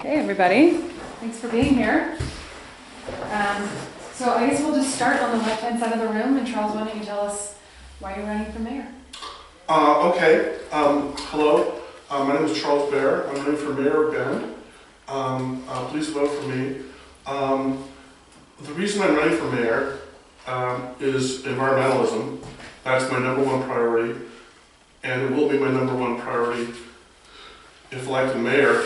Hey everybody, thanks for being here. So I guess we'll just start on the left-hand side of the room, and Charles, why don't you tell us why you're running for mayor? Okay. Hello. My name is Charles Bear. I'm running for Mayor of Bend. Please vote for me. The reason I'm running for mayor is environmentalism. That's my #1 priority, and it will be my #1 priority if elected mayor.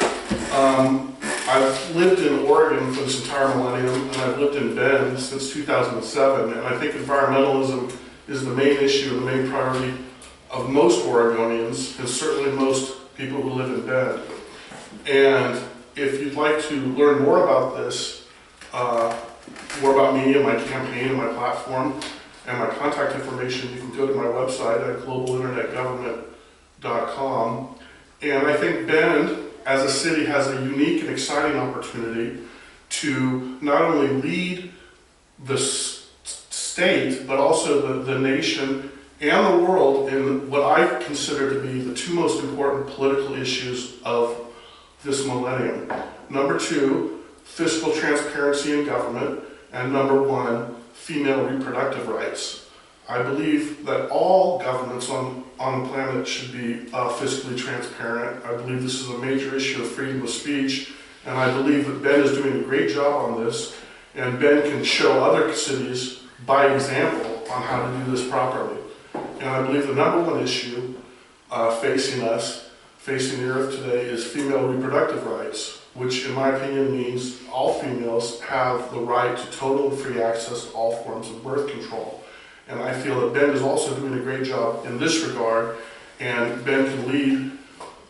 I've lived in Oregon for this entire millennium, and I've lived in Bend since 2007, and I think environmentalism is the main issue and the main priority of most Oregonians, and certainly most people who live in Bend. And if you'd like to learn more about this, more about me and my campaign and my platform and my contact information, you can go to my website at globalinternetgovernment.com. And I think Bend, as a city, has a unique and exciting opportunity to not only lead the state, but also the nation and the world in what I consider to be the two most important political issues of this millennium. #2, fiscal transparency in government, and #1, female reproductive rights. I believe that all governments on the planet should be fiscally transparent. I believe this is a major issue of freedom of speech, and I believe that Bend is doing a great job on this, and Bend can show other cities by example on how to do this properly. And I believe the #1 issue facing the earth today, is female reproductive rights, which in my opinion means all females have the right to total and free access to all forms of birth control. And I feel that Bend is also doing a great job in this regard, and Bend can lead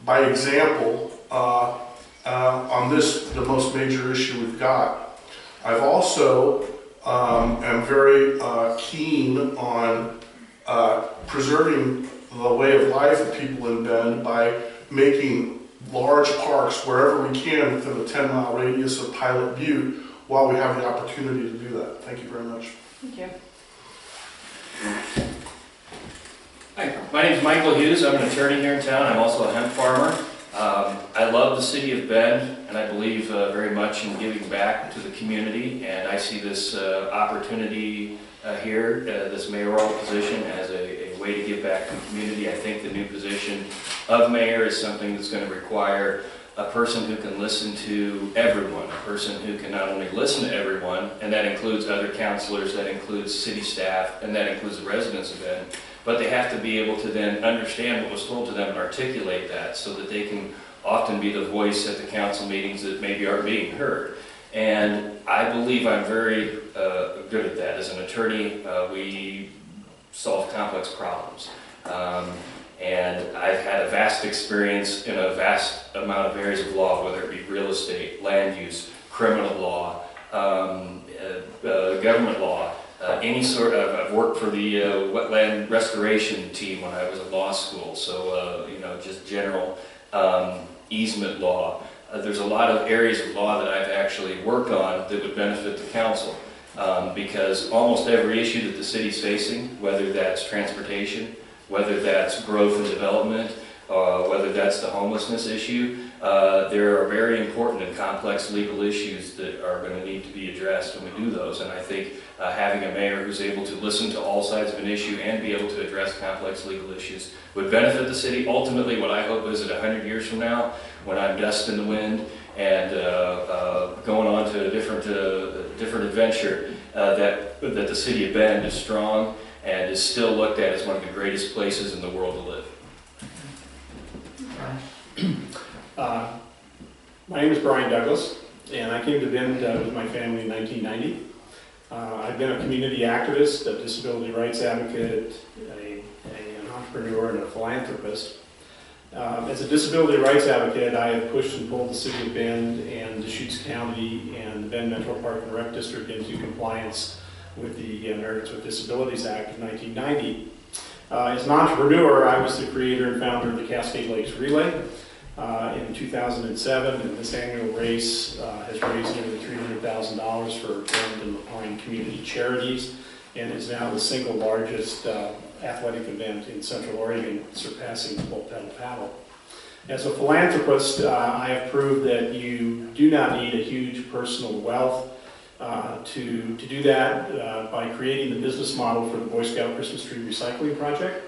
by example on this, the most major issue we've got. I've also am very keen on preserving the way of life of people in Bend by making large parks wherever we can within a 10-mile radius of Pilot Butte while we have the opportunity to do that. Thank you very much. Thank you. Hi, my name is Michael Hughes. I'm an attorney here in town. I'm also a hemp farmer. I love the city of Bend, and I believe very much in giving back to the community, and I see this opportunity here, this mayoral position, as a way to give back to the community. I think the new position of mayor is something that's going to require a person who can listen to everyone, a person who can not only listen to everyone, and that includes other councilors, that includes city staff, and that includes the residents of Bend, but they have to be able to then understand what was told to them and articulate that so that they can often be the voice at the council meetings that maybe aren't being heard. And I believe I'm very good at that. As an attorney, we solve complex problems. And I've had a vast experience in a vast amount of areas of law, whether it be real estate, land use, criminal law, government law, any sort of. I've worked for the wetland restoration team when I was at law school, so you know, just general easement law. There's a lot of areas of law that I've actually worked on that would benefit the council, because almost every issue that the city's facing, whether that's transportation, whether that's growth and development, whether that's the homelessness issue, there are very important and complex legal issues that are going to need to be addressed when we do those. And I think having a mayor who's able to listen to all sides of an issue and be able to address complex legal issues would benefit the city. Ultimately, what I hope is that 100 years from now, when I'm dust in the wind and going on to a different adventure, that the city of Bend is strong and is still looked at as one of the greatest places in the world to live. My name is Brian Douglas, and I came to Bend with my family in 1990. I've been a community activist, a disability rights advocate, an entrepreneur, and a philanthropist. As a disability rights advocate, I have pushed and pulled the city of Bend and Deschutes County and the Bend Metro Park and Rec District into compliance with the Americans with Disabilities Act of 1990. As an entrepreneur, I was the creator and founder of the Cascade Lakes Relay in 2007, and this annual race has raised nearly $300,000 for Bend and LaPointe community charities, and is now the single largest athletic event in Central Oregon, surpassing the full pedal paddle. As a philanthropist, I have proved that you do not need a huge personal wealth to do that by creating the business model for the Boy Scout Christmas Tree Recycling Project.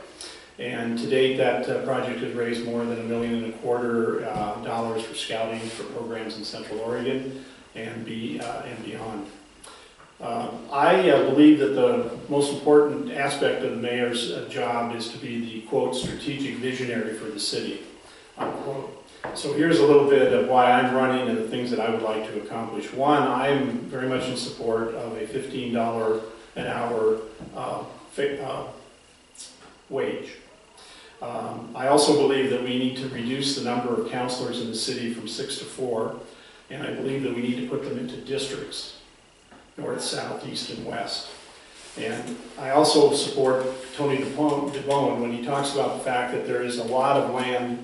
And to date, that project has raised more than $1.25 million for scouting for programs in Central Oregon and beyond. I believe that the most important aspect of the mayor's job is to be the, quote, strategic visionary for the city, unquote. So here's a little bit of why I'm running and the things that I would like to accomplish. One, I'm very much in support of a $15 an hour wage. I also believe that we need to reduce the number of counselors in the city from 6 to 4, and I believe that we need to put them into districts, north, south, east, and west. And I also support Tony DeBone when he talks about the fact that there is a lot of land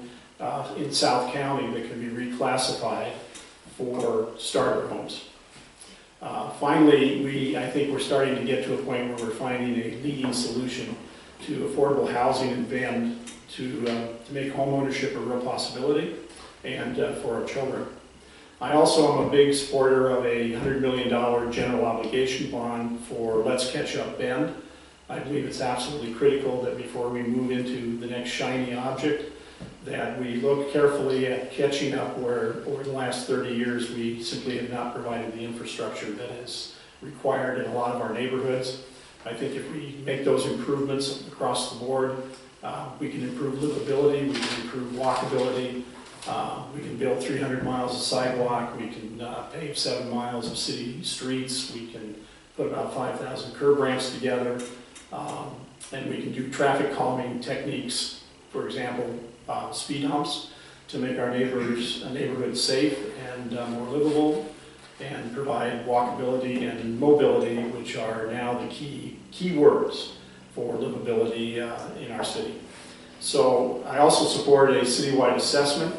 in South County that can be reclassified for starter homes. Finally, I think we're starting to get to a point where we're finding a leading solution to affordable housing in Bend to make home ownership a real possibility and for our children. I also am a big supporter of a $100 million general obligation bond for Let's Catch Up Bend. I believe it's absolutely critical that before we move into the next shiny object, that we look carefully at catching up where over the last 30 years we simply have not provided the infrastructure that is required in a lot of our neighborhoods. I think if we make those improvements across the board, we can improve livability, we can improve walkability, we can build 300 miles of sidewalk, we can pave 7 miles of city streets, we can put about 5,000 curb ramps together, and we can do traffic calming techniques, for example, speed humps, to make our neighborhood safe and more livable, and provide walkability and mobility, which are now the key words for livability in our city. So I also support a citywide assessment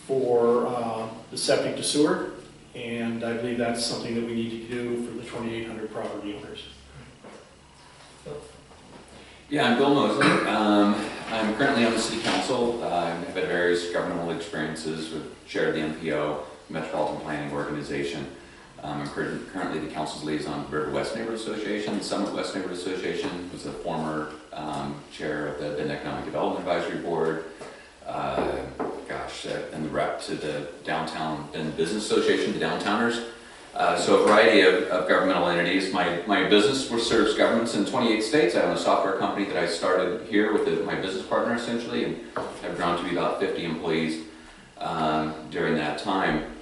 for the septic to sewer, and I believe that's something that we need to do for the 2,800 property owners. Yeah, I'm Bill Mosley. I'm currently on the City Council. I've had various governmental experiences with chair of the MPO, Metropolitan Planning Organization. I'm currently the council's liaison to River West Neighborhood Association. Summit West Neighborhood Association was a former chair of the Bend Economic Development Advisory Board. And the rep to the Downtown Bend Business Association, the Downtowners. So a variety of governmental entities. My business serves governments in 28 states. I own a software company that I started here with my business partner essentially, and have grown to be about 50 employees during that time.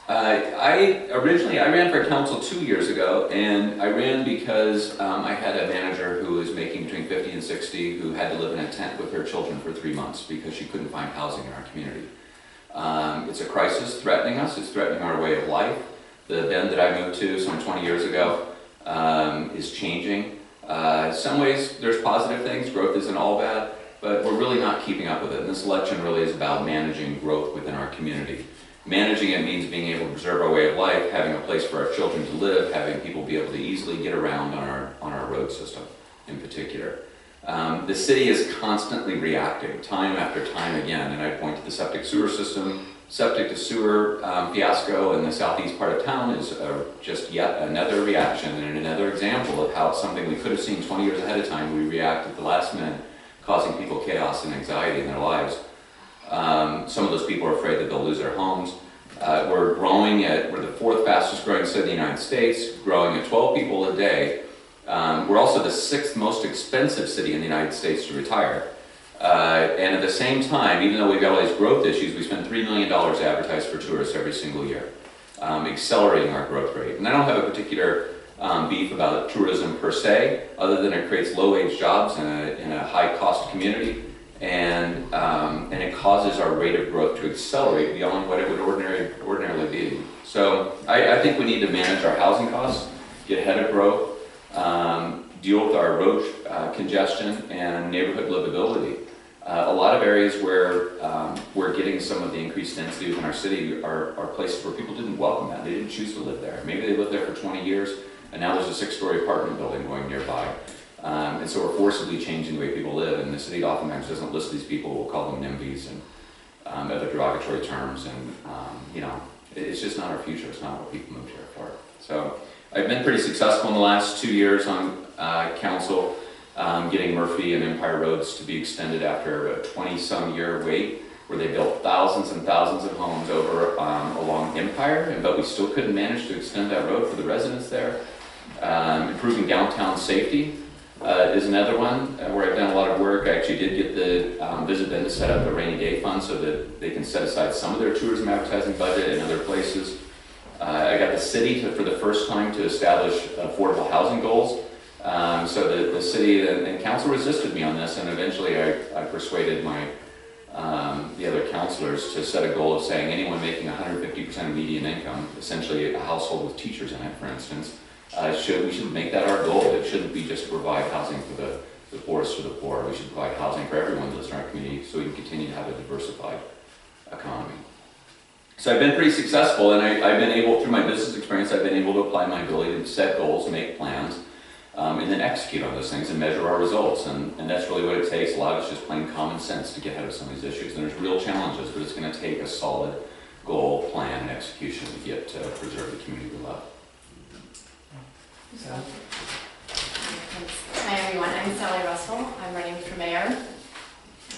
I ran for council 2 years ago, and I ran because I had a manager who was making between 50 and 60 who had to live in a tent with her children for 3 months because she couldn't find housing in our community. It's a crisis threatening us. It's threatening our way of life. The Bend that I moved to some 20 years ago is changing. In some ways, there's positive things. Growth isn't all bad, but we're really not keeping up with it. And this election really is about managing growth within our community. Managing it means being able to preserve our way of life, having a place for our children to live, having people be able to easily get around on our road system in particular. The city is constantly reacting time after time again, and I point to the septic sewer system. Septic to sewer fiasco in the southeast part of town is just yet another reaction and another example of how something we could have seen 20 years ahead of time, we react at the last minute, causing people chaos and anxiety in their lives. Some of those people are afraid that they'll lose their homes. We're the 4th fastest growing city in the United States, growing at 12 people a day. We're also the 6th most expensive city in the United States to retire. And at the same time, even though we've got all these growth issues, we spend $3 million to advertise for tourists every single year, accelerating our growth rate. And I don't have a particular beef about tourism per se, other than it creates low-wage jobs in a high-cost community, and it causes our rate of growth to accelerate beyond what it would ordinarily be. So I think we need to manage our housing costs, get ahead of growth, deal with our road congestion and neighborhood livability. A lot of areas where we're getting some of the increased density within our city are places where people didn't welcome that. They didn't choose to live there. Maybe they lived there for 20 years, and now there's a 6-story apartment building going nearby. And so we're forcibly changing the way people live, and the city oftentimes doesn't list these people. We'll call them NIMBYs, other derogatory terms, and you know, it's just not our future. It's not what people moved here for. So I've been pretty successful in the last 2 years on council, getting Murphy and Empire Roads to be extended after a 20-some year wait, where they built thousands and thousands of homes over along Empire, but we still couldn't manage to extend that road for the residents there. Improving downtown safety is another one where I've done a lot of work. I actually did get the Visit Ben to set up a rainy day fund so that they can set aside some of their tourism advertising budget in other places. I got the city to, for the first time, to establish affordable housing goals. So the city and council resisted me on this, and eventually I persuaded my the other councilors to set a goal of saying anyone making 150% of median income, essentially a household with teachers in it, for instance, we should make that our goal. It shouldn't be just to provide housing for the poorest for the poor. We should provide housing for everyone that lives in our community so we can continue to have a diversified economy. So I've been pretty successful, and I've been able, through my business experience, I've been able to apply my ability to set goals, make plans, and then execute on those things and measure our results. And that's really what it takes. A lot of it's just plain common sense to get ahead of some of these issues. And there's real challenges, but it's going to take a solid goal, plan, and execution to get to preserve the community we love. Hi everyone, I'm Sally Russell. I'm running for mayor.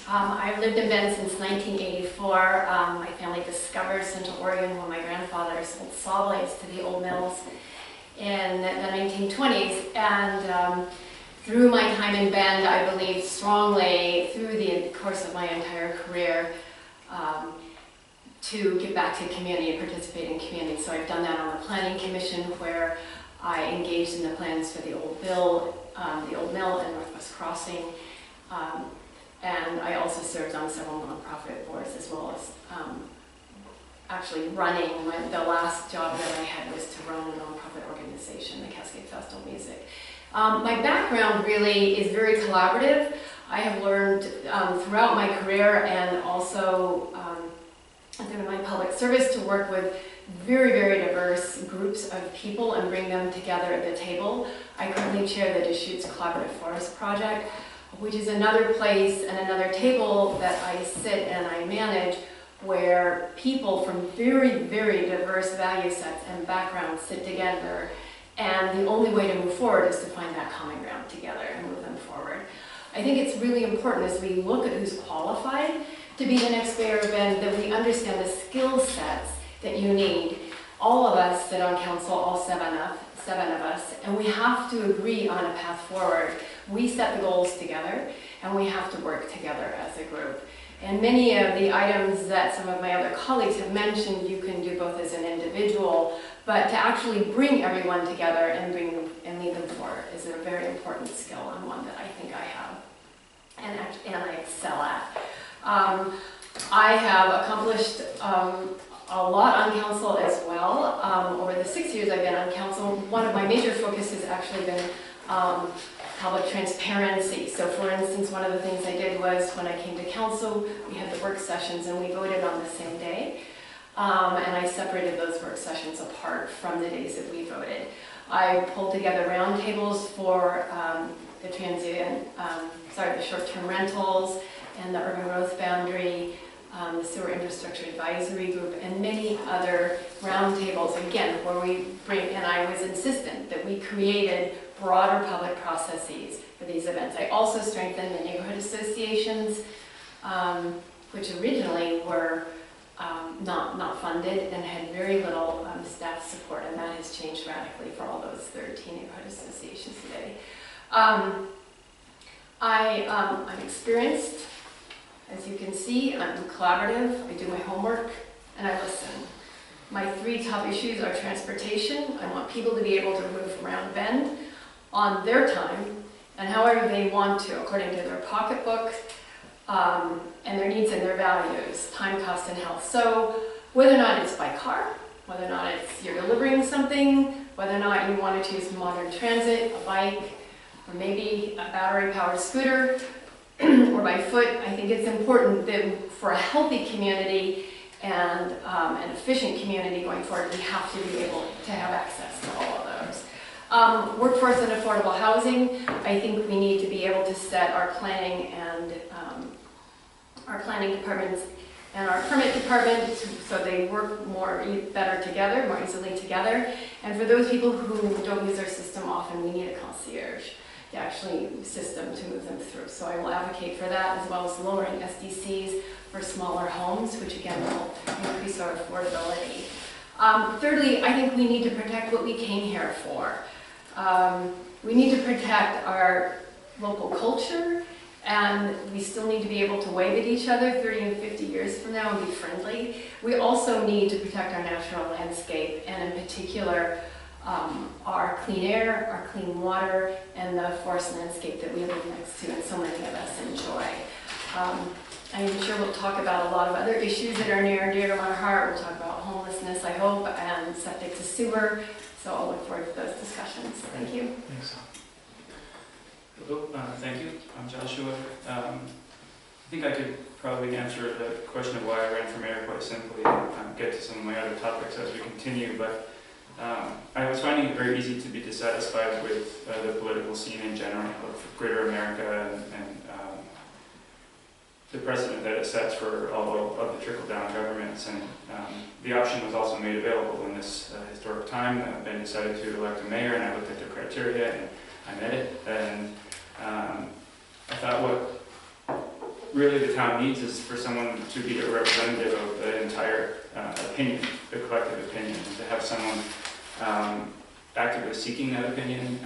I've lived in Bend since 1984. My family discovered Central Oregon when my grandfather sold saw blades to the old mills in the 1920s. And through my time in Bend, I believe strongly through the course of my entire career to give back to community and participate in community. So I've done that on the Planning Commission, where I engaged in the plans for the old mill and Northwest Crossing. And I also served on several nonprofit boards, as well as actually running. The last job that I had was to run a nonprofit organization, the Cascade Festival Music. My background really is very collaborative. I have learned throughout my career and also through my public service to work with very, very diverse groups of people and bring them together at the table. I currently chair the Deschutes Collaborative Forest Project, which is another place and another table that I sit and I manage, where people from very, very diverse value sets and backgrounds sit together, and the only way to move forward is to find that common ground together and move them forward. I think it's really important as we look at who's qualified to be the next mayor of Bend that we understand the skill sets that you need. All of us sit on council, all seven of us, and we have to agree on a path forward. We set the goals together, and we have to work together as a group. And many of the items that some of my other colleagues have mentioned, you can do both as an individual, but to actually bring everyone together and lead them forward is a very important skill, and one that I think I have and I excel at. I have accomplished a lot on council as well. Over the 6 years I've been on council, one of my major focuses has actually been public transparency. So for instance, one of the things I did was when I came to council, we had the work sessions and we voted on the same day. And I separated those work sessions apart from the days that we voted. I pulled together roundtables for the short-term rentals and the urban growth boundary, the sewer infrastructure advisory group, and many other roundtables, again, where we bring, and I was insistent that we created broader public processes for these events. I also strengthened the neighborhood associations, which originally were not funded and had very little staff support, and that has changed radically for all those 13 neighborhood associations today. I'm experienced. As you can see, I'm collaborative, I do my homework, and I listen. My 3 top issues are transportation. I want people to be able to move around Bend on their time and however they want to, according to their pocketbook and their needs and their values, time, cost, and health. So whether or not it's by car, whether or not it's you're delivering something, whether or not you want to choose modern transit, a bike, or maybe a battery-powered scooter, or by foot, I think it's important that for a healthy community and an efficient community going forward, we have to be able to have access to all of those. Workforce and affordable housing, I think we need to be able to set our planning and our planning departments and our permit department, so they work better together, more easily together. And for those people who don't use our system often, we need a concierge, the actually system to move them through. So I will advocate for that, as well as lowering SDCs for smaller homes, which again will increase our affordability. Thirdly, I think we need to protect what we came here for. We need to protect our local culture, and we still need to be able to wave at each other 30 and 50 years from now and be friendly. We also need to protect our natural landscape, and in particular, our clean air, our clean water, and the forest landscape that we live next to and so many of us enjoy. I'm sure we'll talk about a lot of other issues that are near and dear to my heart. We'll talk about homelessness, I hope, and septic to sewer. So I'll look forward to those discussions. Thank you. Thanks. Hello, thank you. I'm Joshua. I think I could probably answer the question of why I ran for mayor quite simply and get to some of my other topics as we continue. But I was finding it very easy to be dissatisfied with the political scene in general of greater America and the precedent that it sets for all of the trickle-down governments. And the option was also made available in this historic time. Ben decided to elect a mayor, and I looked at the criteria and I met it. And I thought what really the town needs is for someone to be a representative of the entire opinion, the collective opinion, and to have someone actively seeking that opinion,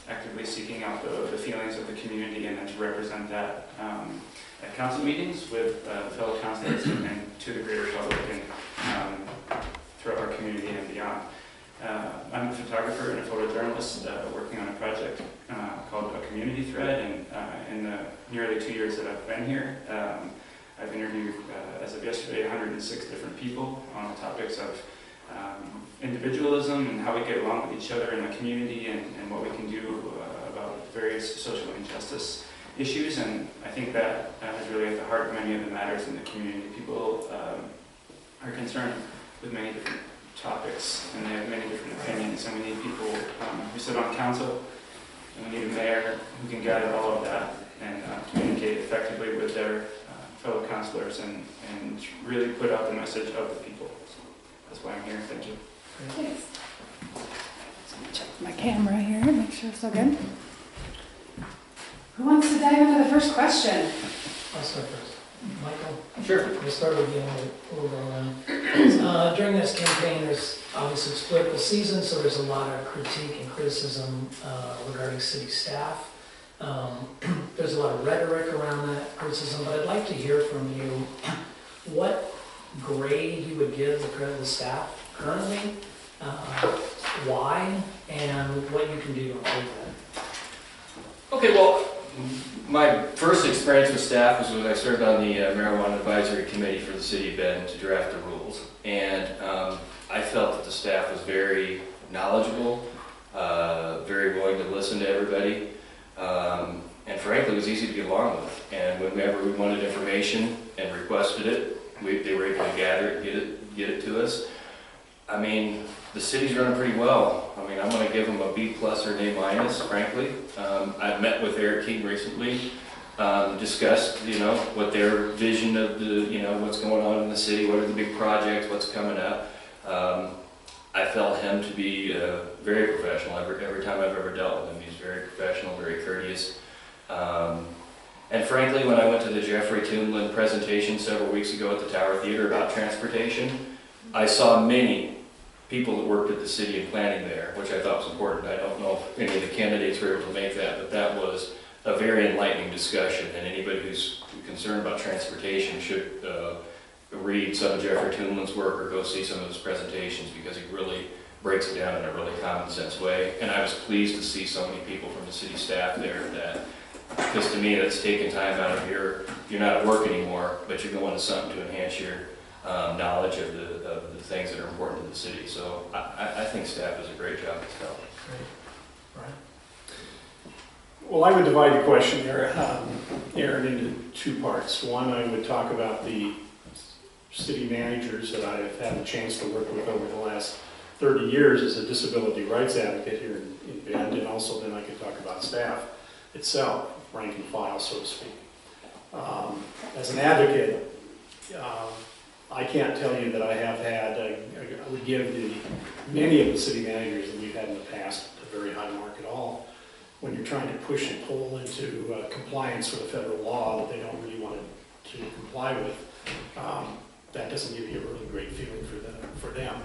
actively seeking out the feelings of the community, and then to represent that at council meetings with fellow councilors and to the greater public and throughout our community and beyond. I'm a photographer and a photojournalist working on a project called A Community Thread, and in the nearly 2 years that I've been here, I've interviewed, as of yesterday, 106 different people on the topics of individualism and how we get along with each other in the community and what we can do about various social injustice issues. And I think that is really at the heart of many of the matters in the community. People are concerned with many different topics, and they have many different opinions, and we need people who sit on council, and we need a mayor who can gather all of that and communicate effectively with their fellow councilors and really put out the message of the people. So that's why I'm here. Thank you. Thanks. Check my camera here, make sure it's all good. Who wants to dive into the first question? I'll start first. Michael? Sure. We'll start with you and we'll go around. During this campaign, there's obviously it's political season, so there's a lot of critique and criticism regarding city staff. There's a lot of rhetoric around that criticism, but I'd like to hear from you what grade you would give the staff currently, why, and what you can do to improve that. Okay, well, my first experience with staff was when I served on the Marijuana Advisory Committee for the City of Bend to draft the rules. And I felt that the staff was very knowledgeable, very willing to listen to everybody, and frankly, it was easy to get along with. And whenever we wanted information and requested it, they were able to gather it, get it to us. I mean, the city's running pretty well. I mean, I'm going to give them a B+ or an A-, frankly. I've met with Eric King recently, discussed, what their vision of the, what's going on in the city, what are the big projects, what's coming up. I felt him to be very professional every time I've ever dealt with him. He's very professional, very courteous. And frankly, when I went to the Jeffrey Toonlin presentation several weeks ago at the Tower Theater about transportation, I saw many people that worked at the city and planning there, which I thought was important. I don't know if any of the candidates were able to make that, but that was a very enlightening discussion, and anybody who's concerned about transportation should read some of Jeffrey Toonlin's work or go see some of his presentations, because he really breaks it down in a really common sense way. And I was pleased to see so many people from the city staff there, because to me that's taking time out of you're not at work anymore, but you're going to something to enhance your knowledge of the things that are important to the city. So I think staff does a great job as well. Great. Right. Well, I would divide the question there, Aaron, into two parts. One, I would talk about the city managers that I've had a chance to work with over the last 30 years as a disability rights advocate here in Bend, and also then I could talk about staff itself, rank and file, so to speak. As an advocate, I can't tell you that I have had, I would give many of the city managers that we've had in the past a very high mark at all. When you're trying to push and pull into compliance with a federal law that they don't really want to comply with, that doesn't give you a really great feeling for them.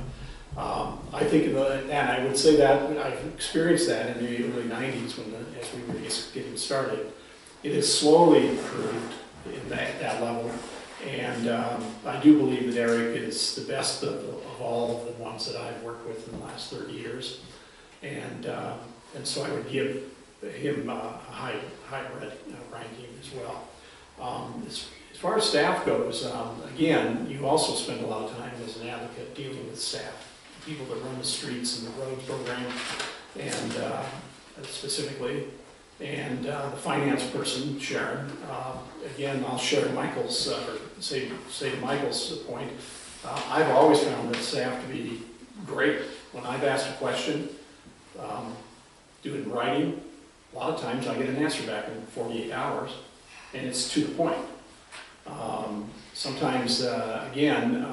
I think, and I would say that I've experienced that in the early 90s as we were just getting started. It has slowly improved in that level, and I do believe that Eric is the best of all of the ones that I've worked with in the last 30 years, and so I would give him a high ranking as well. As far as staff goes, again, you also spend a lot of time as an advocate dealing with staff, people that run the streets and the road program, and specifically, and the finance person, Sharon. Again, I'll share Michael's, or say to Michael's point, I've always found that staff to be great. When I've asked a question, do it in writing, a lot of times I get an answer back in 48 hours, and it's to the point. Sometimes, again,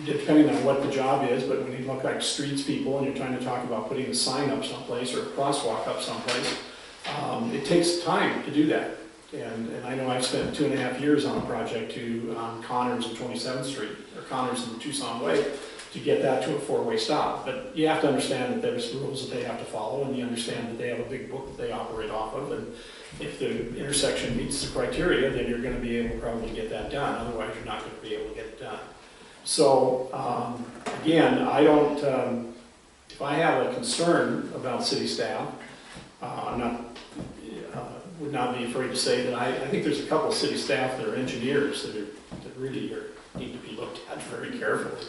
depending on what the job is, but when you look like streets people and you're trying to talk about putting a sign up someplace or a crosswalk up someplace, it takes time to do that. And I know I've spent 2.5 years on a project on Connors and 27th Street, or Connors and Tucson Way, to get that to a 4-way stop. But you have to understand that there's rules that they have to follow, and you understand that they have a big book that they operate off of, and if the intersection meets the criteria, then you're going to be able to probably get that done. Otherwise, you're not going to be able to get it done. So, again, I don't, if I have a concern about city staff, would not be afraid to say that I think there's a couple of city staff that are engineers that really need to be looked at very carefully.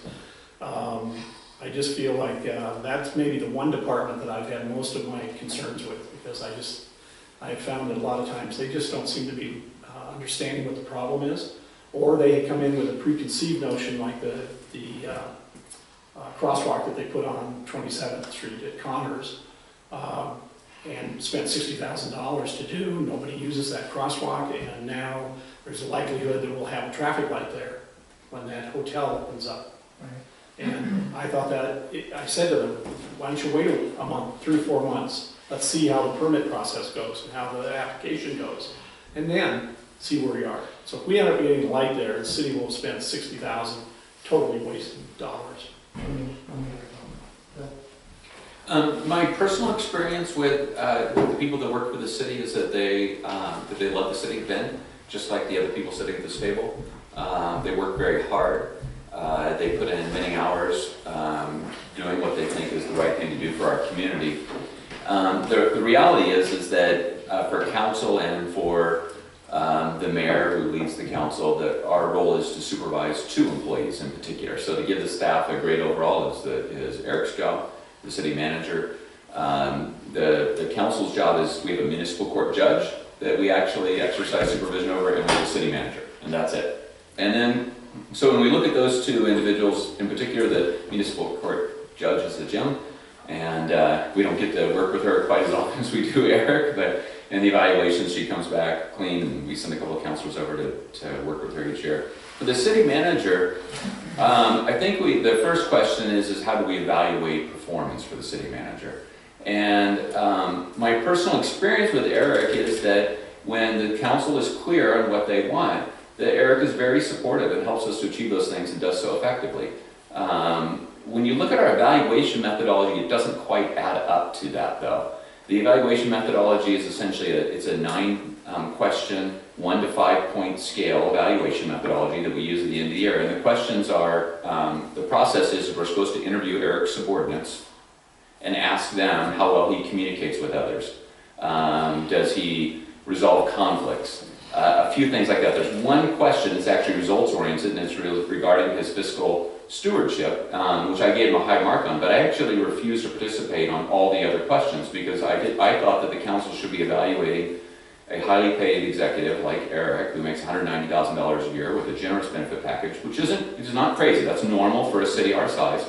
I just feel like that's maybe the one department that I've had most of my concerns with, because I've found that a lot of times they just don't seem to be understanding what the problem is, or they come in with a preconceived notion like the crosswalk that they put on 27th Street at Connors, and spent $60,000 to do. Nobody uses that crosswalk, and now there's a likelihood that we'll have a traffic light there when that hotel opens up. Right. And I thought I said to them, why don't you wait a month, 3 or 4 months? Let's see how the permit process goes and how the application goes, and then see where we are. So if we end up getting a light there, the city will spend $60,000, totally wasted dollars. My personal experience with the people that work for the city is that they love the city of Bend, just like the other people sitting at this table. They work very hard. They put in many hours doing what they think is the right thing to do for our community. The reality is that for council and for the mayor who leads the council, that our role is to supervise 2 employees in particular. So to give the staff a grade overall is Eric's job, the city manager. The council's job is we have a municipal court judge that we actually exercise supervision over, and we have a city manager, and that's it. And then, so when we look at those 2 individuals, in particular, the municipal court judge is the Jim, and we don't get to work with her quite as often as we do Eric, but in the evaluations she comes back clean, and we send a couple of counselors over to work with her each year. For the city manager, I think the first question is how do we evaluate performance for the city manager? And my personal experience with Eric is that when the council is clear on what they want, that Eric is very supportive and helps us to achieve those things and does so effectively. When you look at our evaluation methodology, it doesn't quite add up to that though. The evaluation methodology is essentially it's a 9-question, 1 to 5 point scale evaluation methodology that we use at the end of the year. And the questions are, the process is we're supposed to interview Eric's subordinates and ask them how well he communicates with others. Does he resolve conflicts? A few things like that. There's one question that's actually results oriented, and it's regarding his fiscal stewardship, which I gave him a high mark on, but I actually refused to participate on all the other questions because I thought that the council should be evaluating a highly paid executive like Eric, who makes $190,000 a year with a generous benefit package, which is not crazy. That's normal for a city our size.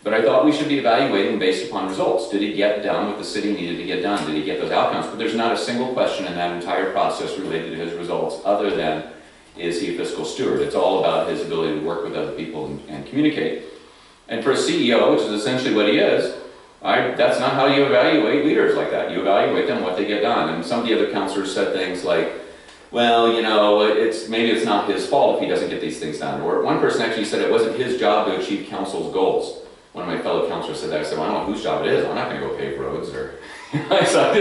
But I thought we should be evaluating based upon results. Did he get done what the city needed to get done? Did he get those outcomes? But there's not a single question in that entire process related to his results other than is he a fiscal steward? It's all about his ability to work with other people and communicate. And for a CEO, which is essentially what he is, that's not how you evaluate leaders like that. You evaluate them, what they get done. And some of the other counselors said things like, well, maybe it's not his fault if he doesn't get these things done. Or one person actually said it wasn't his job to achieve council's goals. One of my fellow counselors said that. I said, well, I don't know whose job it is. I'm not going to go pave roads or... So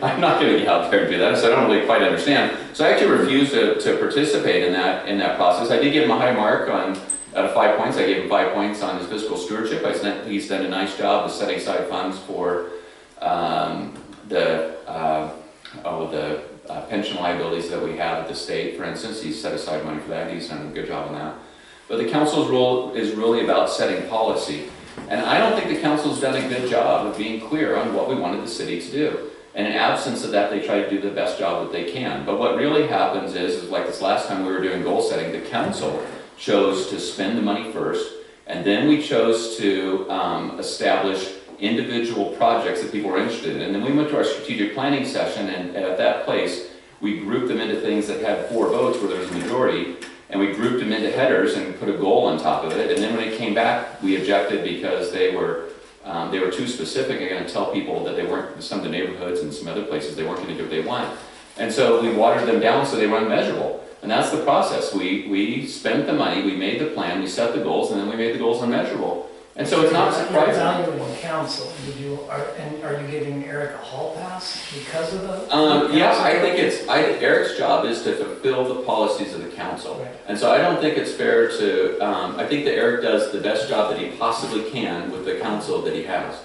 I'm not going to get out there and do that. So I don't really quite understand. So I actually refused to participate in that process. I did give him a high mark out of 5 points. I gave him 5 points on his fiscal stewardship. He's done a nice job of setting aside funds for the pension liabilities that we have at the state. For instance, he's set aside money for that. He's done a good job on that. But the council's role is really about setting policy. And I don't think the council's done a good job of being clear on what we wanted the city to do. And in absence of that, they try to do the best job that they can. But what really happens is like this last time we were doing goal setting, the council chose to spend the money first, and then we chose to establish individual projects that people were interested in. And then we went to our strategic planning session, and at that place, we grouped them into things that had 4 votes where there was a majority, and we grouped them into headers and put a goal on top of it. And then when it came back, we objected because they were too specific and going to tell people that they weren't, some of the neighborhoods and some other places, they weren't going to do what they want. And so we watered them down so they were unmeasurable. And that's the process. We spent the money, we made the plan, we set the goals, and then we made the goals unmeasurable. And so it's not surprising. You're evaluating council. Are you giving Eric a hall pass because of the? Yeah, I think Eric's job is to fulfill the policies of the council. Right. And so I don't think it's fair to, I think that Eric does the best job that he possibly can with the council that he has.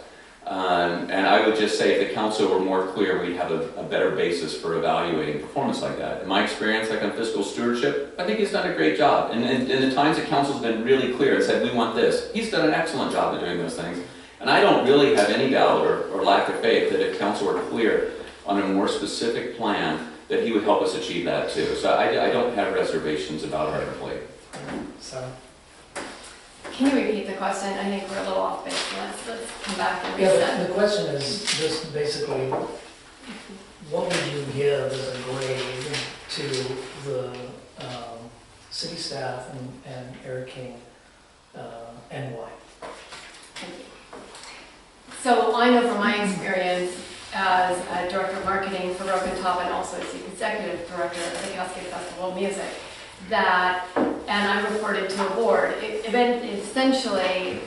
And I would just say if the council were more clear, we'd have a better basis for evaluating performance like that. In my experience, like on fiscal stewardship, I think he's done a great job. And in the times the council's been really clear and said, we want this, he's done an excellent job of doing those things. And I don't really have any doubt or lack of faith that if council were clear on a more specific plan, that he would help us achieve that too. So I don't have reservations about our employee. So. Can you repeat the question? I think we're a little off base. Let's come back and Yeah, reset. the question is just basically, what would you give as a grade to the city staff and Eric King, and why? Thank you. So I know from my experience as a director of marketing for Broken Top and also as the executive director of the Cascade Festival of Music, that, and I reported to a board, essentially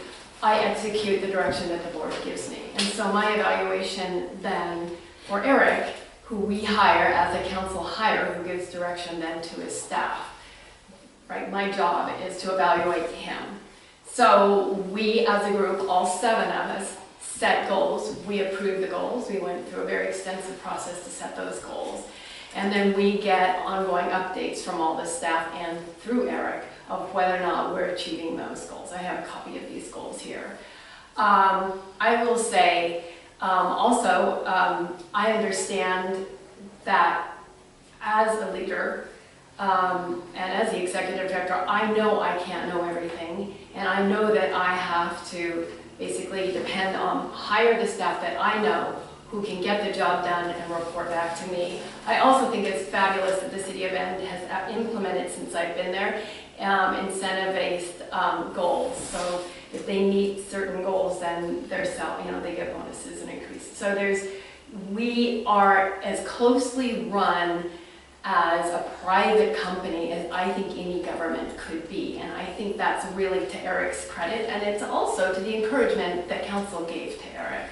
I execute the direction that the board gives me. And so my evaluation then for Eric, who we hire as a council hire, who gives direction then to his staff, right? My job is to evaluate him. So we as a group, all 7 of us, set goals. We approved the goals. We went through a very extensive process to set those goals. And then we get ongoing updates from all the staff and through Eric of whether or not we're achieving those goals. I have a copy of these goals here. I will say also, I understand that as a leader and as the executive director, I know I can't know everything, and I know that I have to basically depend on, hire the staff that I know who can get the job done and report back to me. I also think it's fabulous that the City of Bend has implemented, since I've been there, incentive-based goals. So if they meet certain goals, then their salary, they get bonuses and increases. So we are as closely run as a private company as I think any government could be. And I think that's really to Eric's credit, and it's also to the encouragement that council gave to Eric.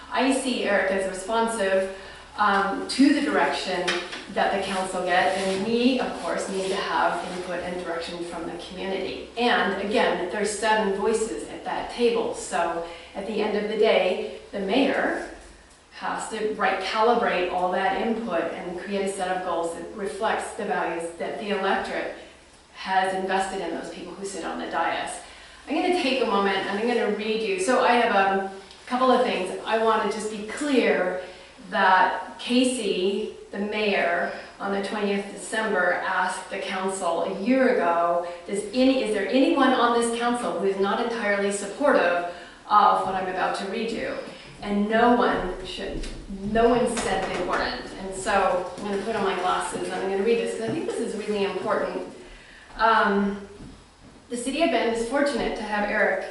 I see Eric as responsive to the direction that the council gets, and we, of course, need to have input and direction from the community. And again, there's 7 voices at that table, so at the end of the day, the mayor has to calibrate all that input and create a set of goals that reflects the values that the electorate has invested in those people who sit on the dais. I'm going to take a moment and I'm going to read you. So I have a couple of things. I want to just be clear that Casey, the mayor, on the 20th of December asked the council a year ago, is there anyone on this council who is not entirely supportive of what I'm about to read you? And no one said they weren't. And so I'm going to put on my glasses and I'm going to read this because I think this is really important The city of Bend is fortunate to have Eric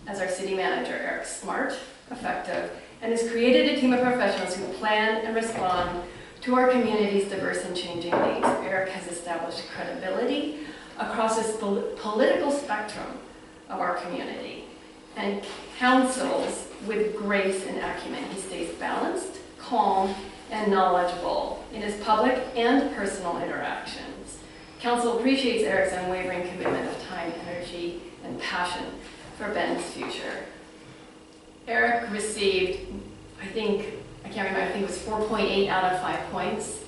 as our city manager. Eric's smart, effective, and has created a team of professionals who plan and respond to our community's diverse and changing needs. Eric has established credibility across this political spectrum of our community and counsels with grace and acumen. He stays balanced, calm, and knowledgeable in his public and personal interactions. Council appreciates Eric's unwavering commitment of time, energy, and passion for Bend's future. Eric received, I think it was 4.8 out of 5 points.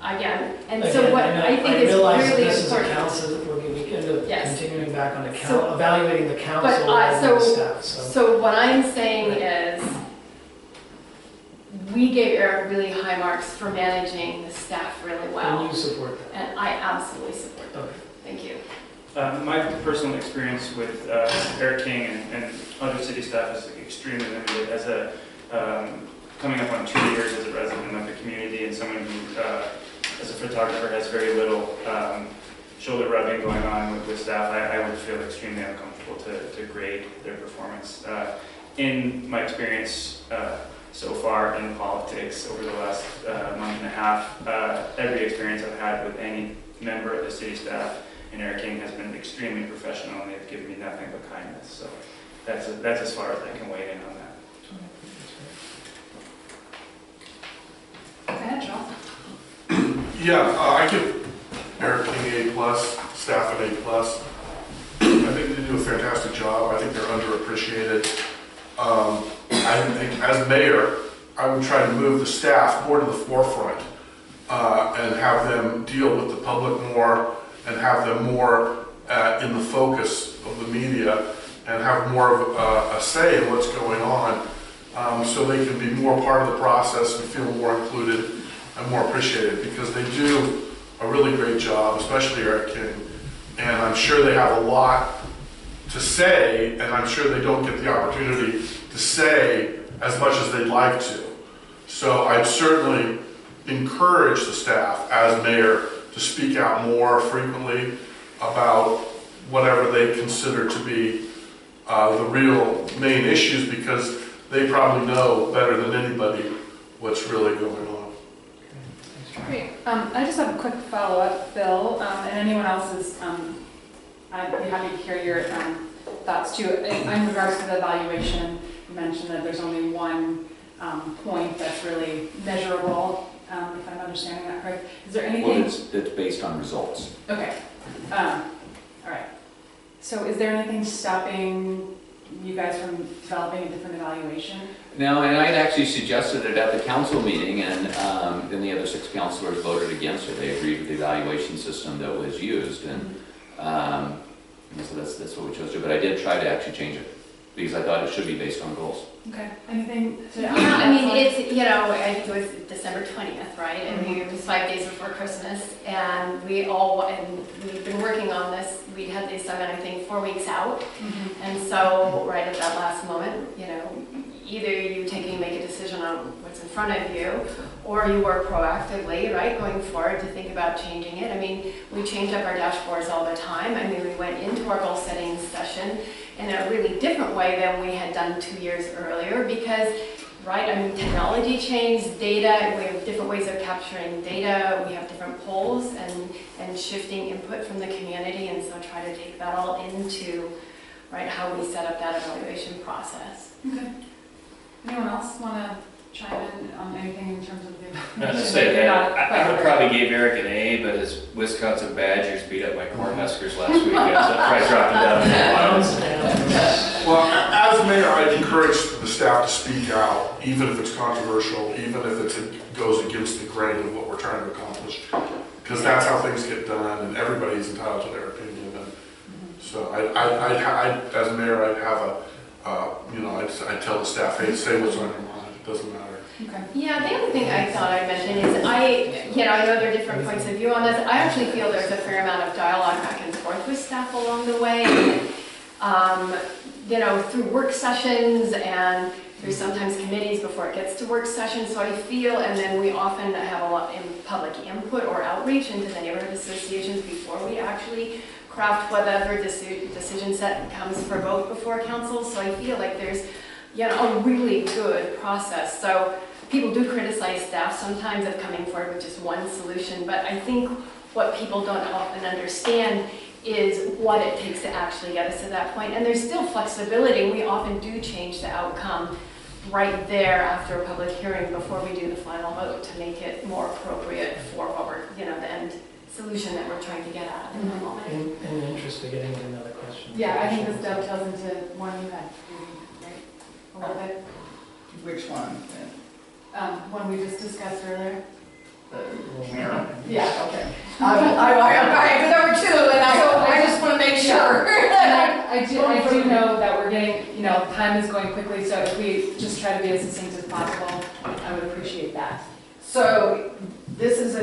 Again, and so what I think is realize really this important. is a council, we end up Yes. continuing back on So- evaluating the council But, and the staff, so. So what I'm saying is, we gave Eric really high marks for managing the staff really And well. you support that? And I absolutely support that. Okay. Thank you. My personal experience with Eric King and other city staff is extremely limited. As a coming up on 2 years as a resident of the community and someone who, as a photographer, has very little shoulder rubbing going on with staff, I would feel extremely uncomfortable to grade their performance. In my experience so far in politics over the last month and a half, every experience I've had with any member of the city staff and Eric King has been extremely professional, and they've given me nothing but kindness. So that's as far as I can weigh in on that. Go ahead, Charles. Yeah, I give Eric King A+, staff an A+. I think they do a fantastic job. I think they're underappreciated. I think as mayor, I would try to move the staff more to the forefront and have them deal with the public more and have them more in the focus of the media and have more of a say in what's going on so they can be more part of the process and feel more included and more appreciated, because they do a really great job, especially Eric King. And I'm sure they have a lot to say, and I'm sure they don't get the opportunity to say as much as they'd like to. So I'd certainly encourage the staff as mayor to speak out more frequently about whatever they consider to be the real main issues, because they probably know better than anybody what's really going on. Great. I just have a quick follow-up, Bill, and anyone else's. I'd be happy to hear your thoughts too. In regards to the evaluation, you mentioned that there's only one point that's really measurable, if I'm understanding that correct. Is there anything? Well, it's based on results. Okay. All right. So is there anything stopping you guys from developing a different evaluation? No, and I had actually suggested it at the council meeting, and then the other 6 councilors voted against it. They agreed with the evaluation system that was used, and so that's what we chose to do. But I did try to actually change it, because I thought it should be based on goals. Okay. Anything to Yeah, I mean, it's, I think it was December 20th, right? And it was 5 days before Christmas, and we've been working on this. We had the summit, I think, 4 weeks out. And so right at that last moment, either you make a decision on what's in front of you, or you work proactively, right, going forward to think about changing it. I mean, we change up our dashboards all the time. I mean, we went into our goal setting session in a really different way than we had done 2 years earlier, because, right, I mean, technology changed, data, we have different ways of capturing data, we have different polls and shifting input from the community, and so try to take that all into, right, how we set up that evaluation process. Okay. Anyone else want to chime in on anything in terms of the Not to say that, I would probably give Eric an A, but his Wisconsin Badgers beat up my Cornhuskers last weekend, so I'll try dropping down to the Well, as mayor, I'd encourage the staff to speak out, even if it's controversial, even if it goes against the grain of what we're trying to accomplish, because that's how things get done, and everybody's entitled to their opinion. And so as mayor, I'd have I'd tell the staff, hey, say what's on your mind. It doesn't matter. Okay. Yeah, the other thing I thought I'd mention is I know there are different points of view on this. I actually feel there's a fair amount of dialogue back and forth with staff along the way. Through work sessions and, There's sometimes committees before it gets to work session, so I feel, and then we often have a lot in public input or outreach into the neighborhood associations before we actually craft whatever decision set comes for vote before council. So I feel like there's, you know, a really good process. So people do criticize staff sometimes of coming forward with just one solution, but I think what people don't often understand is what it takes to actually get us to that point. And there's still flexibility. We often do change the outcome right there after a public hearing before we do the final vote to make it more appropriate for what we're, you know, the end solution that we're trying to get at in the moment. In the interest of getting to another question. Yeah, I think this dovetails into one you had, right? A little bit. Which one? One we just discussed earlier. The mirror? Yeah. Okay. I number two, and I just want to make sure. And I do know that we're getting, you know, time is going quickly, so if we just try to be as succinct as possible, I would appreciate that. So this is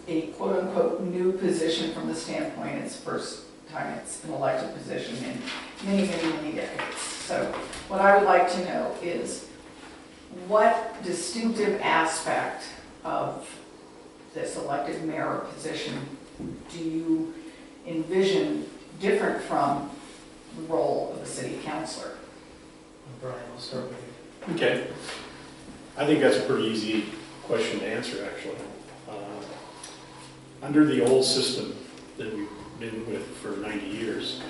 a quote unquote new position from the standpoint, it's the first time it's an elected position in many, many, many decades. So what I would like to know is what distinctive aspect of this elected mayor position do you envision different from the role of a city councilor? Brian, I'll start with you. Okay. I think that's a pretty easy question to answer, actually. Under the old system that we've been with for 90 years,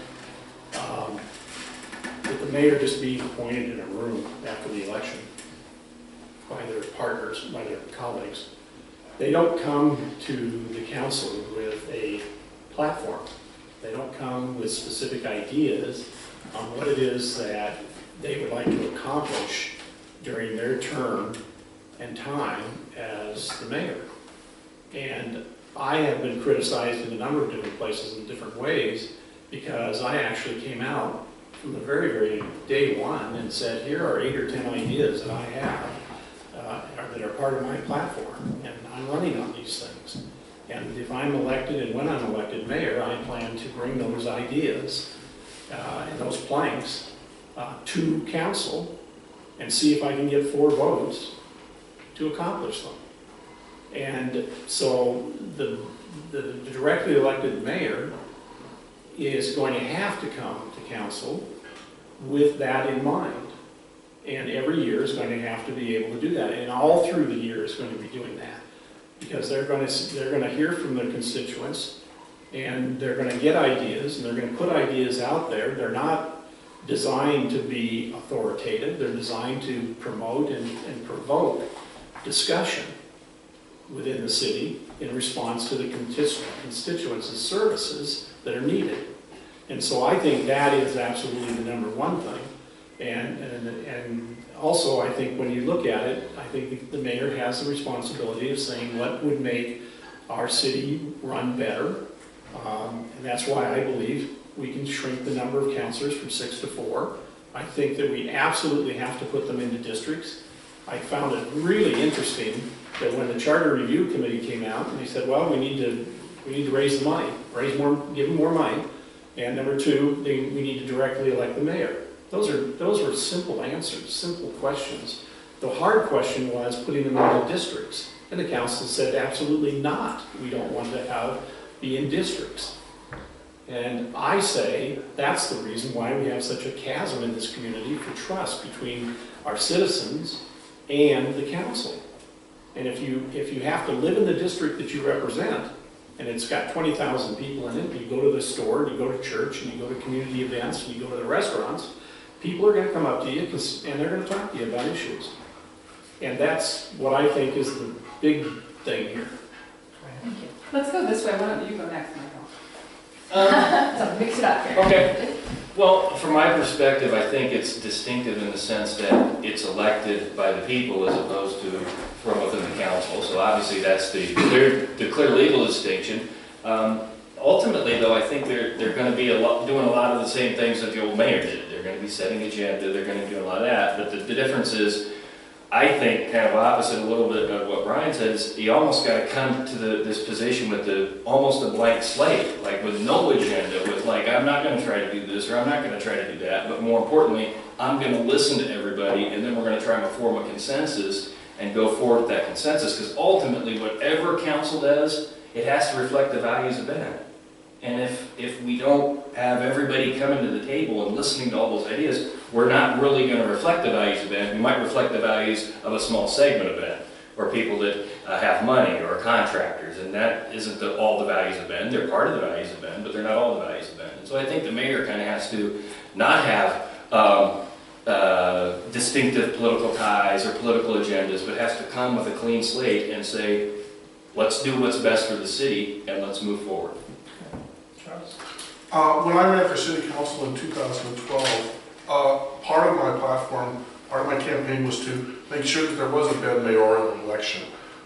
with the mayor just being appointed in a room after the election by their partners, by their colleagues, they don't come to the council with a platform. They don't come with specific ideas on what it is that they would like to accomplish during their term and time as the mayor. And I have been criticized in a number of different places in different ways because I actually came out from the very, very day one and said, here are 8 or 10 ideas that I have that are part of my platform, and I'm running on these things. And if I'm elected and when I'm elected mayor, I plan to bring those ideas and those planks to council and see if I can get 4 votes to accomplish them. And so the directly elected mayor is going to have to come to council with that in mind. And every year is going to have to be able to do that. And all through the year is going to be doing that. Because they're going to hear from their constituents, and they're going to get ideas, and they're going to put ideas out there. They're not designed to be authoritative. They're designed to promote and provoke discussion within the city in response to the constituents' services that are needed. And so I think that is absolutely the number one thing. And also I think when you look at it, I think the mayor has the responsibility of saying what would make our city run better. And that's why I believe we can shrink the number of councilors from 6 to 4. I think that we absolutely have to put them into districts. I found it really interesting that when the Charter Review Committee came out and they said, well, we need to raise the money, give them more money, and number 2, we need to directly elect the mayor. Those were simple answers, simple questions. The hard question was putting them into districts, and the council said absolutely not. We don't want to be in districts. And I say that's the reason why we have such a chasm in this community for trust between our citizens and the council. And if you have to live in the district that you represent, and it's got 20,000 people in it, and you go to the store, and you go to church, and you go to community events, and you go to the restaurants, people are going to come up to you and they're going to talk to you about issues. And that's what I think is the big thing here. Thank you. Let's go this way. Why don't you go next, Michael? So mix it up here. Okay. Well, from my perspective, I think it's distinctive in the sense that it's elected by the people as opposed to from within the council. So obviously that's the clear legal distinction. Ultimately, though, I think they're going to be doing a lot of the same things that the old mayor did. They're going to be setting agenda. They're going to be doing a lot of that. But the difference is I think kind of opposite a little bit of what Brian says, you almost got to come to this position with almost a blank slate, like with no agenda, with like, I'm not going to try to do this or I'm not going to try to do that, but more importantly, I'm going to listen to everybody and then we're going to try to form a consensus and go forward with that consensus, because ultimately whatever council does, it has to reflect the values of Bend. And if we don't have everybody coming to the table and listening to all those ideas, we're not really going to reflect the values of Bend. We might reflect the values of a small segment of Bend, or people that have money, or contractors, and that isn't all the values of Bend. They're part of the values of Bend, but they're not all the values of Bend. And so I think the mayor kind of has to not have distinctive political ties or political agendas, but has to come with a clean slate and say, let's do what's best for the city and let's move forward. Charles? When I ran for city council in 2012, part of my platform, part of my campaign was to make sure that there was a Bend mayoral election.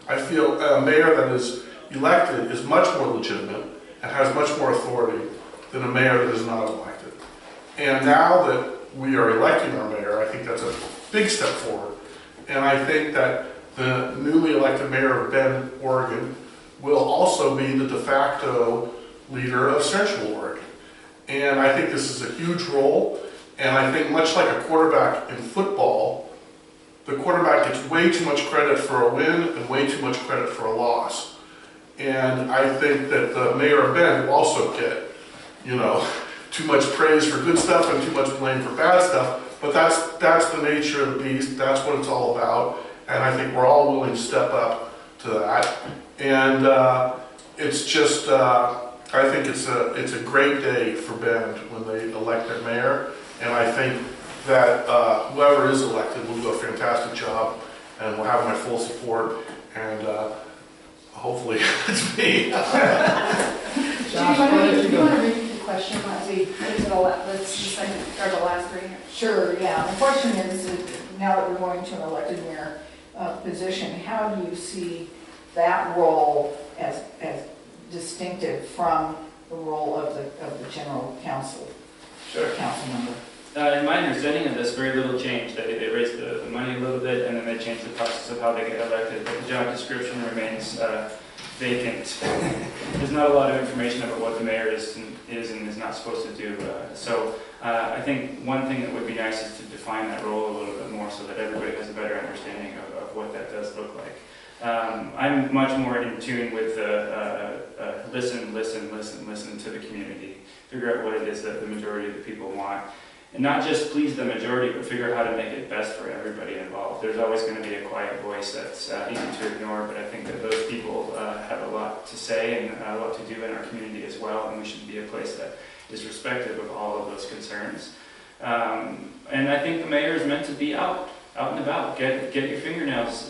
I feel a mayor that is elected is much more legitimate and has much more authority than a mayor that is not elected. And now that we are electing our mayor, I think that's a big step forward. And I think that the newly elected mayor of Bend, Oregon, will also be the de facto leader of Central Oregon. And I think this is a huge role. And I think much like a quarterback in football, the quarterback gets way too much credit for a win and way too much credit for a loss. And I think that the mayor of Bend will also get, too much praise for good stuff and too much blame for bad stuff. But that's the nature of the beast. That's what it's all about. And I think we're all willing to step up to that. And it's just, I think it's a great day for Bend when they elect their mayor. And I think that whoever is elected will do a fantastic job and will have my full support. And hopefully it's me. Josh, do you want to repeat the question as we get to the last three here? Sure, yeah. The question is, now that we're going to an elected mayor position, how do you see that role as distinctive from the role of the general counsel? Sure. Council member. In my understanding of this, very little change. They raised the money a little bit, and then they changed the process of how they get elected. But the job description remains vacant. There's not a lot of information about what the mayor is and is not supposed to do. So I think one thing that would be nice is to define that role a little bit more so that everybody has a better understanding of what that does look like. I'm much more in tune with listen to the community, figure out what it is that the majority of the people want. And not just please the majority, but figure out how to make it best for everybody involved. There's always going to be a quiet voice that's easy to ignore, but I think that those people have a lot to say and a lot to do in our community as well, and we should be a place that is respectful of all of those concerns. And I think the mayor is meant to be out and about. Get your fingernails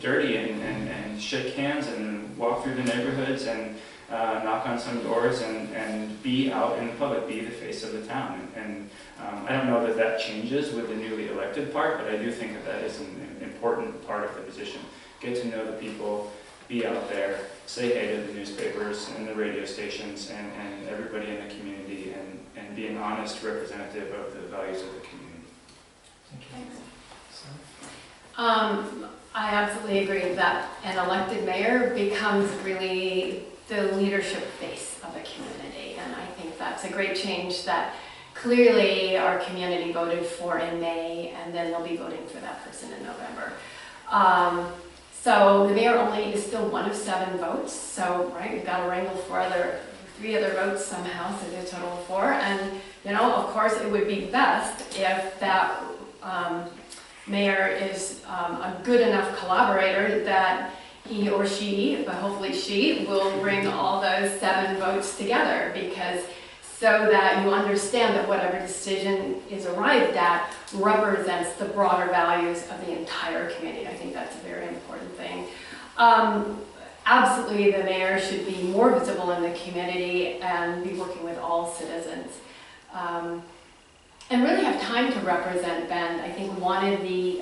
dirty and shake hands and walk through the neighborhoods and knock on some doors and be out in the public, be the face of the town. And I don't know that changes with the newly elected part, but I do think that is an important part of the position. Get to know the people, be out there, say hey to the newspapers and the radio stations and everybody in the community and be an honest representative of the values of the community. I absolutely agree that an elected mayor becomes really the leadership face of the community, and I think that's a great change that clearly our community voted for in May, and then they'll be voting for that person in November. So the mayor only is still one of 7 votes, so right, we've got to wrangle 3 other votes somehow, so there's a total of 4, and of course it would be best if that mayor is a good enough collaborator that he or she, but hopefully she, will bring all those 7 votes together, because so that you understand that whatever decision is arrived at represents the broader values of the entire community. I think that's a very important thing. Absolutely, the mayor should be more visible in the community and be working with all citizens. And really have time to represent Bend. I think one of the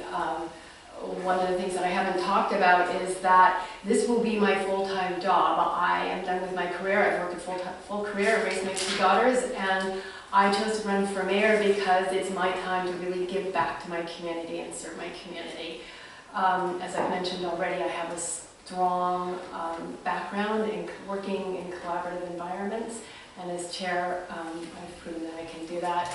things that I haven't talked about is that this will be my full-time job. I am done with my career. I've worked a full career, raised my 2 daughters, and I chose to run for mayor because it's my time to really give back to my community and serve my community. As I mentioned already, I have a strong background in working in collaborative environments, and as chair, I've proven that I can do that.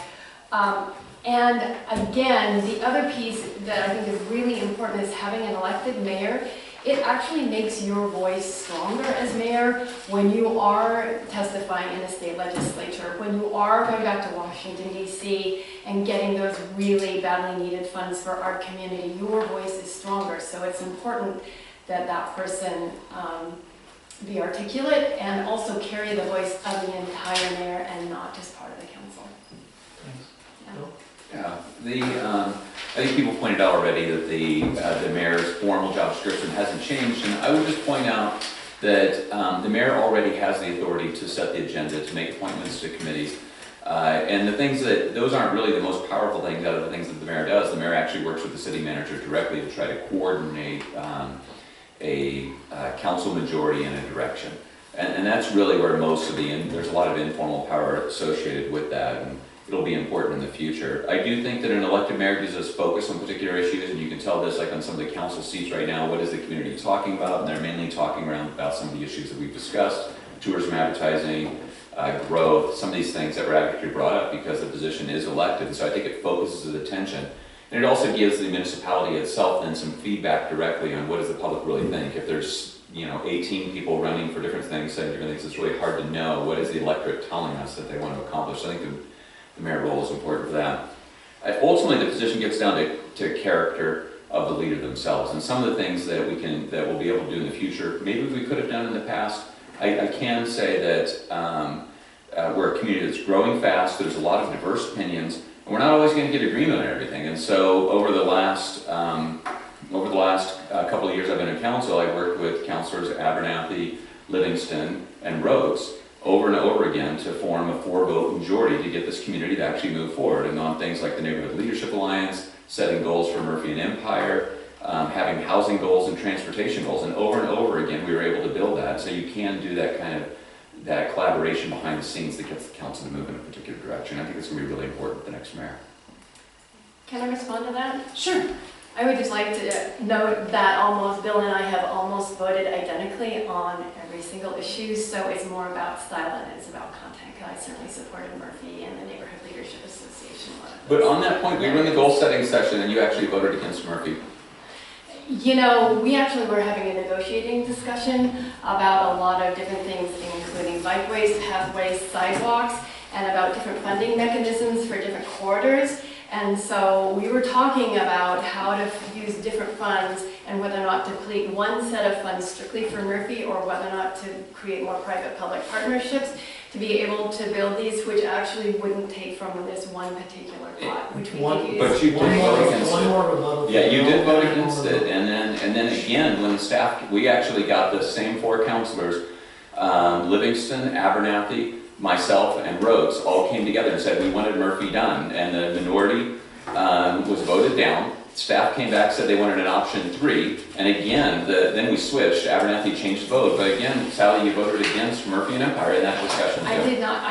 And again, the other piece that I think is really important is having an elected mayor. It actually makes your voice stronger as mayor when you are testifying in the state legislature, when you are going back to Washington, D.C. and getting those really badly needed funds for our community. Your voice is stronger, so it's important that that person be articulate and also carry the voice of the entire mayor and not just part of the council. Yeah, I think people pointed out already that the mayor's formal job description hasn't changed, and I would just point out that the mayor already has the authority to set the agenda, to make appointments to committees, and the things those aren't really the most powerful things out of the things that the mayor does. The mayor actually works with the city manager directly to try to coordinate a council majority in a direction, and that's really where most of there's a lot of informal power associated with that. And it'll be important in the future. I do think that an elected mayor gives us focus on particular issues, and you can tell this like on some of the council seats right now. What is the community talking about? And they're mainly talking about some of the issues that we've discussed: tourism, advertising, growth, some of these things that were actually brought up because the position is elected. So I think it focuses the attention. And it also gives the municipality itself then some feedback directly on what does the public really think. If there's 18 people running for different things, saying different things, it's really hard to know what is the electorate telling us that they want to accomplish. So I think the mayor role is important for that. Ultimately, the position gets down to character of the leader themselves, and some of the things that we'll be able to do in the future, maybe we could have done in the past. I can say that we're a community that's growing fast. There's a lot of diverse opinions, and we're not always going to get agreement on everything. And so, over the last couple of years I've been in council, I worked with councilors Abernathy, Livingston, and Rhodes over and over again to form a 4-vote majority to get this community to actually move forward, and on things like the Neighborhood Leadership Alliance, setting goals for Murphy and Empire, having housing goals and transportation goals, and over again we were able to build that. So you can do that collaboration behind the scenes that gets the council to move in a particular direction. I think it's going to be really important for the next mayor. Can I respond to that? Sure. I would just like to note that Bill and I have almost voted identically on every single issue, so it's more about style than it's about content. I certainly supported Murphy and the Neighborhood Leadership Association. But on that point, we were in the goal setting session and you actually voted against Murphy. We actually were having a negotiating discussion about a lot of different things, including bikeways, pathways, sidewalks, and about different funding mechanisms for different corridors. And so we were talking about how to use different funds and whether or not to complete one set of funds strictly for Murphy or whether or not to create more private-public partnerships to be able to build these, which actually wouldn't take from this one particular pot, which we could use. But you did vote against One more rebuttal. Yeah, you did vote against it, and then again, when the staff, we actually got the same 4 councilors, Livingston, Abernathy, myself, and Rhodes all came together and said we wanted Murphy done, and the minority was voted down. Staff came back, said they wanted an option 3, and again, then we switched. Abernathy changed the vote, but again, Sally, you voted against Murphy and Empire in that discussion. I did not.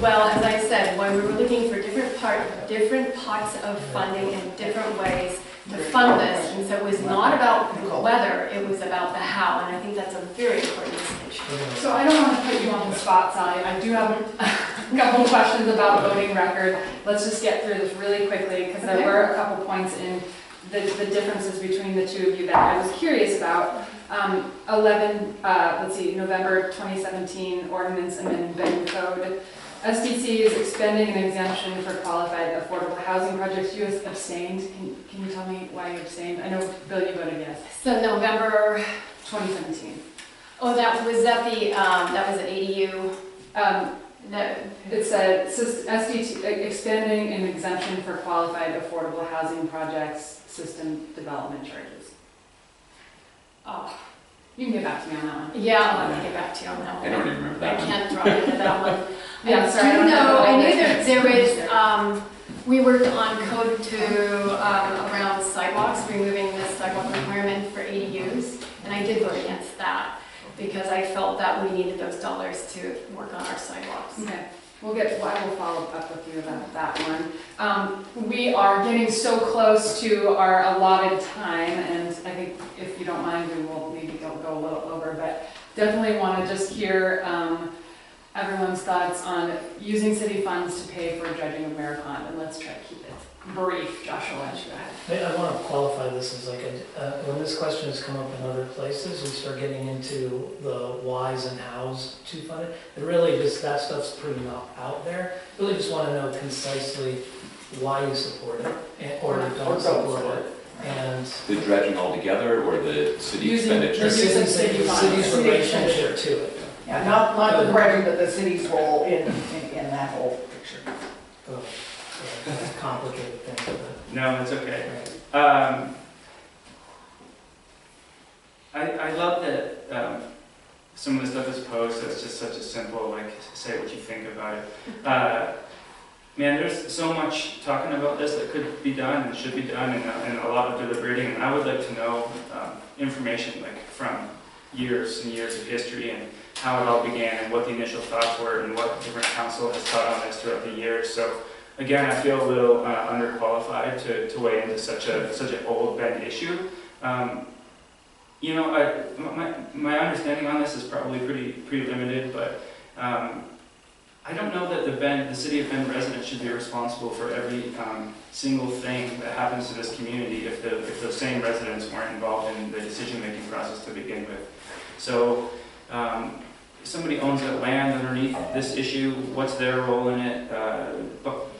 Well, as I said, when we were looking for different pots of funding in different ways to fund this, and so it was not about the whether, it was about the how, and I think that's a very important distinction. So I don't want to put you on the spot, Sally. I do have a couple of questions about voting record. Let's just get through this really quickly, because there were a couple points in the differences between the two of you that I was curious about. November 2017 ordinance amending Benton Code. SDC is expending an exemption for qualified affordable housing projects. You abstained. Can you tell me why you abstained? I know, Bill, you voted yes. So November 2017. Oh, that was an ADU. It said SDT expanding an exemption for qualified affordable housing projects system development charges. Oh. You can get back to me on that one. Yeah, I'll have to get back to you on that one. I don't even remember that I one. can't drop into that one. Yeah, sorry. I knew that there was, we worked on code to around sidewalks, removing the sidewalk requirement for ADUs, and I did vote against that because I felt that we needed those dollars to work on our sidewalks. Okay. I will follow up with you about that one. We are getting so close to our allotted time, and I think if you don't mind, we will maybe go a little over, but definitely want to just hear everyone's thoughts on using city funds to pay for dredging of Mayor Pond, and let's try to keep it brief. Joshua, why don't you go ahead? I want to qualify this as like when this question has come up in other places, we start getting into the whys and hows to fund it. And really just that stuff's pretty out there. Really just want to know concisely why you support it or don't support it. And The dredging altogether or the city Using expenditure? the city funds. city's City relationship expenditure. to it. Yeah, not the dredging, but the city's role in that whole picture. Oh, so that's a complicated thing, but. No, it's okay. Right. I love that some of the stuff is posed as just such a simple, like, say what you think about it. Man, there's so much talking about this that could be done and should be done, and a lot of deliberating, and I would like to know information like from years and years of history and how it all began and what the initial thoughts were and what different council has taught on this throughout the years. So again, I feel a little underqualified to weigh into such an old Bend issue. You know, my understanding on this is probably pretty limited, but I don't know that the city of Bend residents should be responsible for every single thing that happens to this community if the same residents weren't involved in the decision-making process to begin with. So if somebody owns that land underneath this issue, what's their role in it?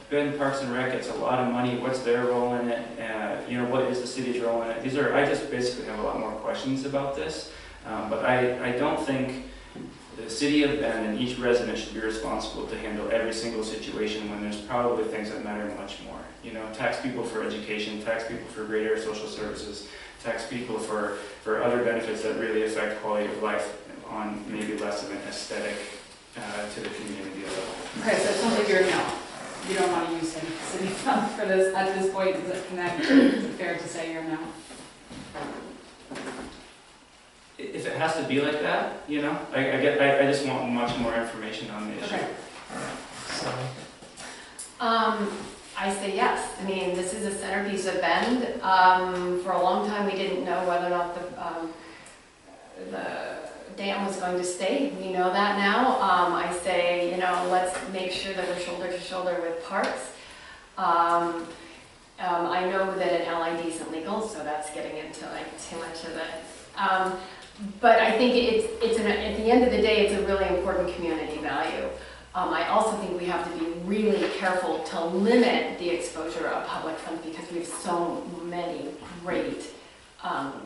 Bend Parks and Rec gets a lot of money. What's their role in it? You know, what is the city's role in it? I just basically have a lot more questions about this. But I don't think the city of Bend and each resident should be responsible to handle every single situation when there's probably things that matter much more. You know, tax people for education, tax people for greater social services, tax people for other benefits that really affect quality of life on maybe less of an aesthetic to the community level. Okay, so it sounds like you're no. You don't want to use city funds for this at this point. Does it connect? Is it fair to say you're no? If it has to be like that, you know, I just want much more information on the issue. Okay. So, I say yes. I mean, this is a centerpiece of Bend. For a long time, we didn't know whether or not the dam was going to stay. We know that now. I say, you know, let's make sure that we're shoulder to shoulder with parks. I know that an LID isn't legal, so that's getting into like too much of it. But I think at the end of the day, it's a really important community value. I also think we have to be really careful to limit the exposure of public funds because we have so many great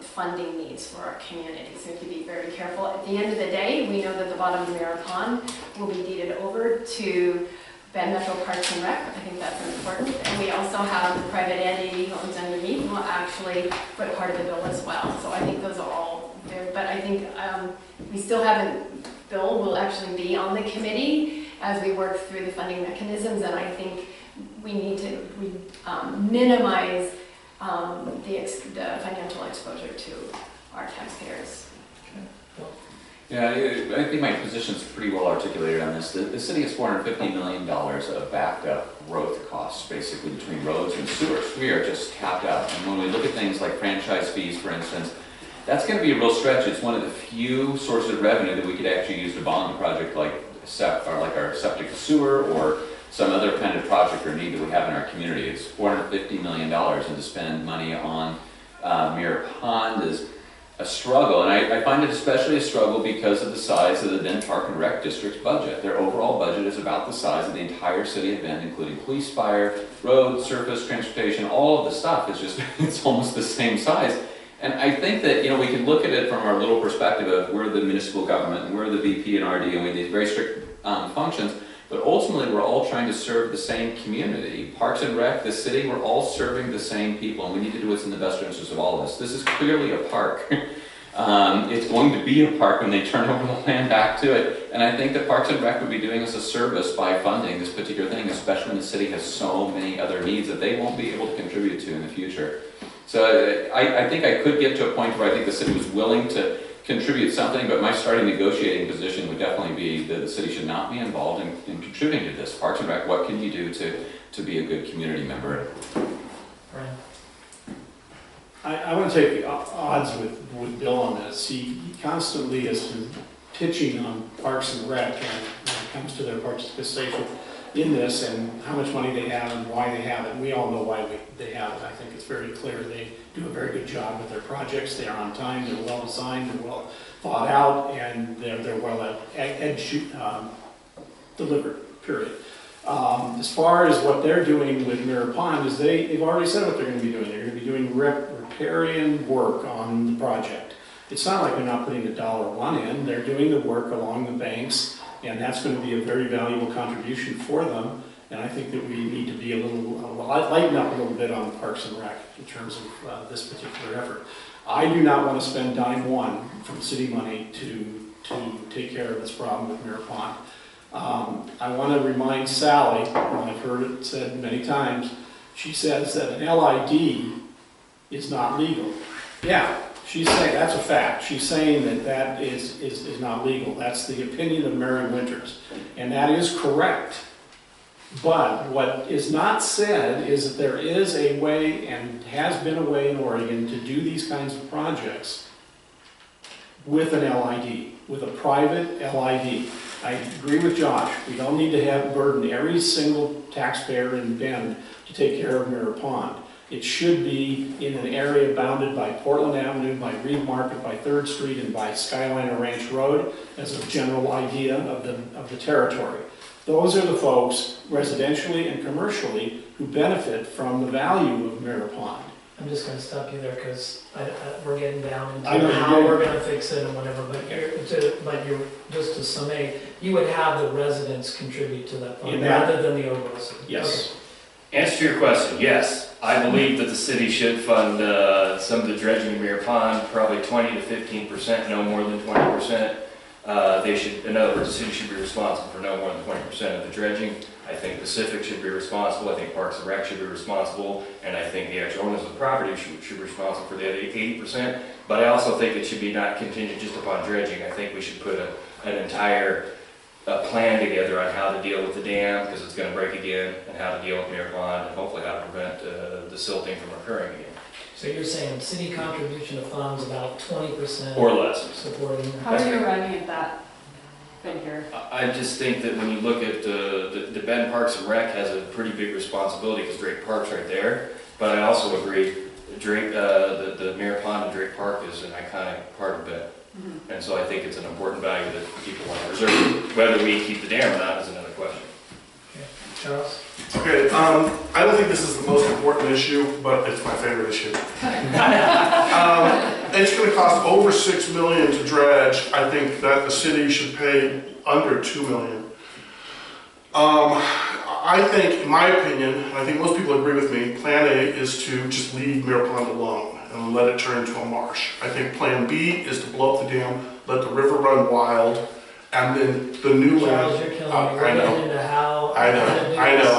funding needs for our community. So we have to be very careful. At the end of the day, we know that the bottom of Mirror Pond will be deeded over to Bend Metro Parks and Rec. I think that's important. And we also have the private entity who owns underneath will actually put part of the bill as well. So I think those are all there. But I think we still haven't, Bill will actually be on the committee as we work through the funding mechanisms. And I think we need to minimize the financial exposure to our taxpayers. Yeah, I think my position's pretty well articulated on this. The city has $450 million of backed up growth costs, basically between roads and sewers. We are just tapped out. And when we look at things like franchise fees, for instance, that's going to be a real stretch. It's one of the few sources of revenue that we could actually use to bond a project like our septic sewer or some other kind of project or need that we have in our community. It's $450 million, and to spend money on Mirror Pond is a struggle, and I find it especially a struggle because of the size of the Bend Park and Rec District's budget. Their overall budget is about the size of the entire city of Bend, including police, fire, road, surface, transportation, all of the stuff. It's just, it's almost the same size. And I think that, you know, we can look at it from our little perspective of we're the municipal government and we're the VP and RD and we have these very strict functions, but ultimately we're all trying to serve the same community. Parks and Rec, the city, we're all serving the same people, and we need to do what's in the best interest of all of us. This is clearly a park. It's going to be a park when they turn over the land back to it. And I think that Parks and Rec would be doing us a service by funding this particular thing, especially when the city has so many other needs that they won't be able to contribute to in the future. So I think I could get to a point where I think the city was willing to contribute something, but my starting negotiating position would definitely be that the city should not be involved in contributing to this. Parks and Rec, what can you do to be a good community member? Brian? I want to take odds with Bill on this. He constantly is pitching on Parks and Rec and when it comes to their participation in this and how much money they have and why they have it. We all know why they have it. I think it's very clear. They do a very good job with their projects. They are on time, they're well designed, they're well thought out, and they're well delivered, period. As far as what they're doing with Mirror Pond is they've already said what they're going to be doing. They're going to be doing riparian work on the project. It's not like they're not putting $1 in. They're doing the work along the banks, and that's going to be a very valuable contribution for them. And I think that we need to be lighten up a little bit on Parks and Rec in terms of this particular effort. I do not want to spend dime one from city money to take care of this problem with Mirror Pond. I want to remind Sally, and I've heard it said many times, she says that an LID is not legal. Yeah, she's saying, that's a fact. She's saying that is not legal. That's the opinion of Mary Winters. And that is correct. But what is not said is that there is a way, and has been a way in Oregon, to do these kinds of projects with an LID, with a private LID. I agree with Josh. We don't need to have burden every single taxpayer in Bend to take care of Mirror Pond. It should be in an area bounded by Portland Avenue, by Reed Market, by 3rd Street, and by Skyliner Ranch Road as a general idea of the territory. Those are the folks, residentially and commercially, who benefit from the value of Mirror Pond. I'm just going to stop you there because we're getting down into I know how we're going to fix it and whatever. But you're just to summate, you would have the residents contribute to that fund rather than the overall city. Yes. Okay. Answer to your question, yes. I believe that the city should fund some of the dredging in Mirror Pond, probably 20 to 15%, no more than 20%. They should, in other words, the city should be responsible for no more than 20% of the dredging. I think Pacific should be responsible, I think Parks and Rec should be responsible, and I think the actual owners of the property should be responsible for the other 80%. But I also think it should be not contingent just upon dredging. I think we should put an entire plan together on how to deal with the dam, because it's going to break again, and how to deal with Mirror Pond, and hopefully how to prevent the silting from occurring again. So you're saying city contribution to funds about 20% Or less. supporting. How are you arriving at that figure? I just think that when you look at the Bend Parks and Rec has a pretty big responsibility because Drake Park's right there. But I also agree, Drake, the Mirror Pond and Drake Park is an iconic part of Bend. Mm-hmm. And so I think it's an important value that people want to preserve. Whether we keep the dam or not is another question. Okay. Charles? Okay, I don't think this is the most important issue, but it's my favorite issue. It's going to cost over $6 million to dredge. I think that the city should pay under $2 million. I think, in my opinion, and I think most people agree with me, Plan A is to just leave Mirror Pond alone and let it turn into a marsh. I think Plan B is to blow up the dam, let the river run wild, and then the new Charles, land. you're killing me. We're getting into how. I know,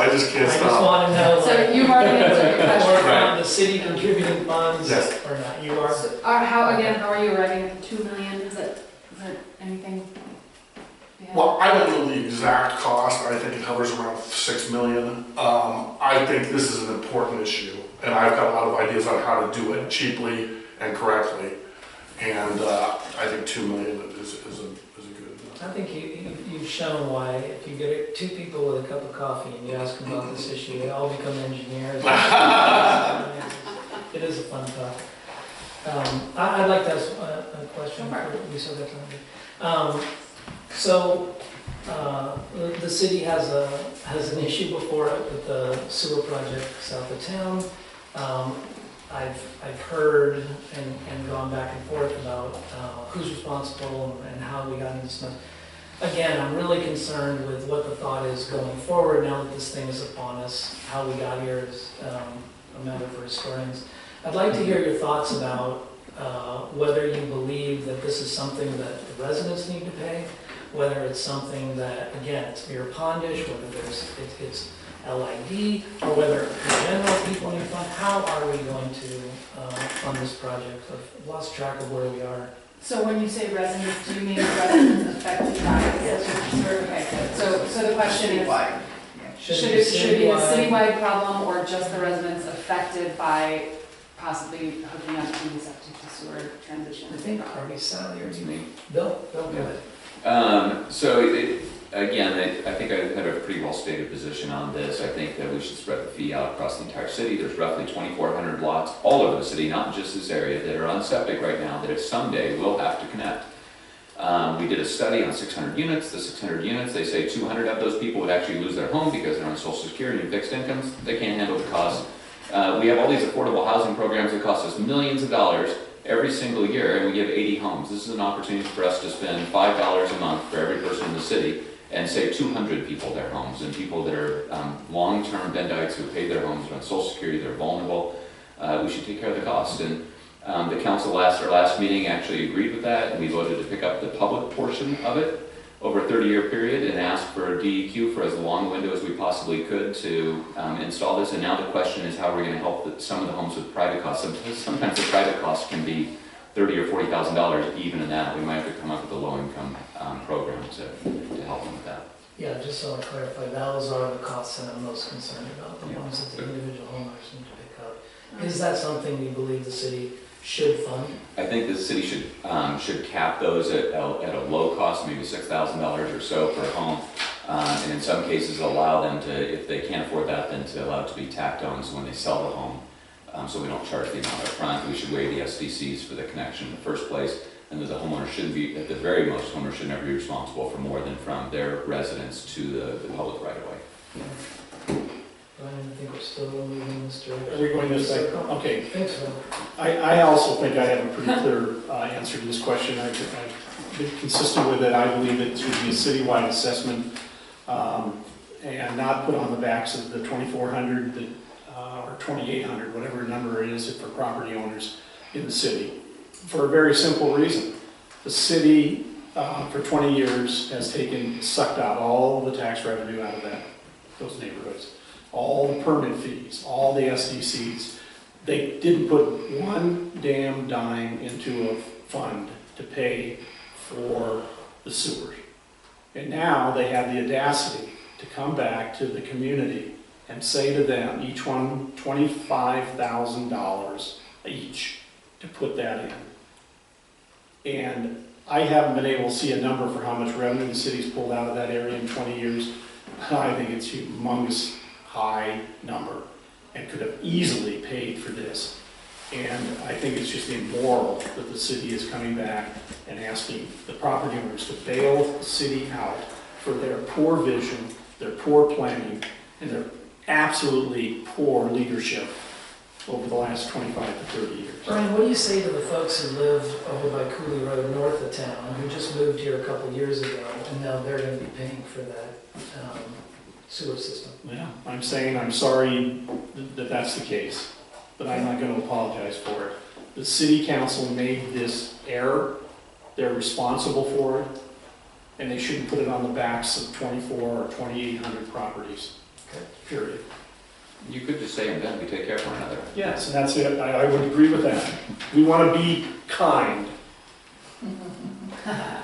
I just can't I stop. just want to know. So you've already answered your question. Or from the city contributing funds Yes. or not? You are. So, how are you arriving at the 2 million? Is it anything? Yeah. Well, I don't know the exact cost. I think it hovers around $6 million. I think this is an important issue, and I've got a lot of ideas on how to do it cheaply and correctly. And I think $2 million is a good. I think you've shown why if you get two people with a cup of coffee and you ask them about this issue, they all become engineers. It is a fun topic. I'd like to ask a question. We still got time. So the city has an issue before it with the sewer project south of town. I've heard and gone back and forth about who's responsible and how we got into this mess. Again, I'm really concerned with what the thought is going forward now that this thing is upon us. How we got here is a matter for historians. I'd like to hear your thoughts about whether you believe that this is something that the residents need to pay, whether it's something that, again, it's Mirror Pondish, whether it's LID, or whether in general people need to fund. How are we going to fund this project? I've lost track of where we are. So when you say residents, do you mean residents affected by it? Okay, so the question is, Citywide. should it be a citywide problem or just the residents affected by possibly hooking up to the septic to sewer transition? I think Harvey Sally or It's me. Bill, go ahead. Again, I think I had a pretty well stated position on this. I think that we should spread the fee out across the entire city. There's roughly 2,400 lots all over the city, not just this area, that are on septic right now, that if someday will have to connect. We did a study on 600 units. The 600 units, they say 200 of those people would actually lose their home because they're on Social Security and fixed incomes. They can't handle the cost. We have all these affordable housing programs that cost us millions of dollars every single year, and we give 80 homes. This is an opportunity for us to spend $5 a month for every person in the city and save 200 people their homes, and people that are long-term Bendites who paid their homes, are on Social Security, they're vulnerable. We should take care of the cost. And the council our last meeting actually agreed with that, and we voted to pick up the public portion of it over a 30-year period and ask for a DEQ for as long a window as we possibly could to install this. And now the question is how we're going to help some of the homes with private costs. Sometimes the private cost can be $30,000 or $40,000 even in that. We might have to come up with a low-income program to help them with that. Yeah, just so I clarify, those are the costs that I'm most concerned about, the ones that the individual homeowners need to pick up. Is that something you believe the city should fund? I think the city should cap those at a low cost, maybe $6,000 or so per home. And in some cases allow them to, if they can't afford that, then to allow it to be tacked on so when they sell the home. So we don't charge the amount up front. We should waive the SDCs for the connection in the first place. And that the homeowner shouldn't be, at the very most, homeowner should never be responsible for more than from their residence to the public right of way. Brian, I think we're still moving this direction. Are we going this way? I Okay. think so. I also think I have a pretty clear answer to this question. I've been consistent with it. I believe it should be a citywide assessment and not put on the backs of the 2,400 or 2,800, whatever number it is for property owners in the city. For a very simple reason. The city for 20 years has sucked out all the tax revenue out of those neighborhoods. All the permit fees, all the SDCs. They didn't put one damn dime into a fund to pay for the sewers. And now they have the audacity to come back to the community and say to them, each one $25,000 each to put that in. And I haven't been able to see a number for how much revenue the city's pulled out of that area in 20 years. I think it's a humongous high number and could have easily paid for this. And I think it's just immoral that the city is coming back and asking the property owners to bail the city out for their poor vision, their poor planning, and their absolutely poor leadership over the last 25 to 30 years. Brian, what do you say to the folks who live over by Cooley Road north of town, who just moved here a couple years ago, and now they're going to be paying for that sewer system? Yeah, I'm saying I'm sorry that that's the case, but I'm not going to apologize for it. The city council made this error. They're responsible for it, and they shouldn't put it on the backs of 24 or 2,800 properties, period. You could just say, and then we take care of one another. Yes, and that's it. I would agree with that. We want to be kind.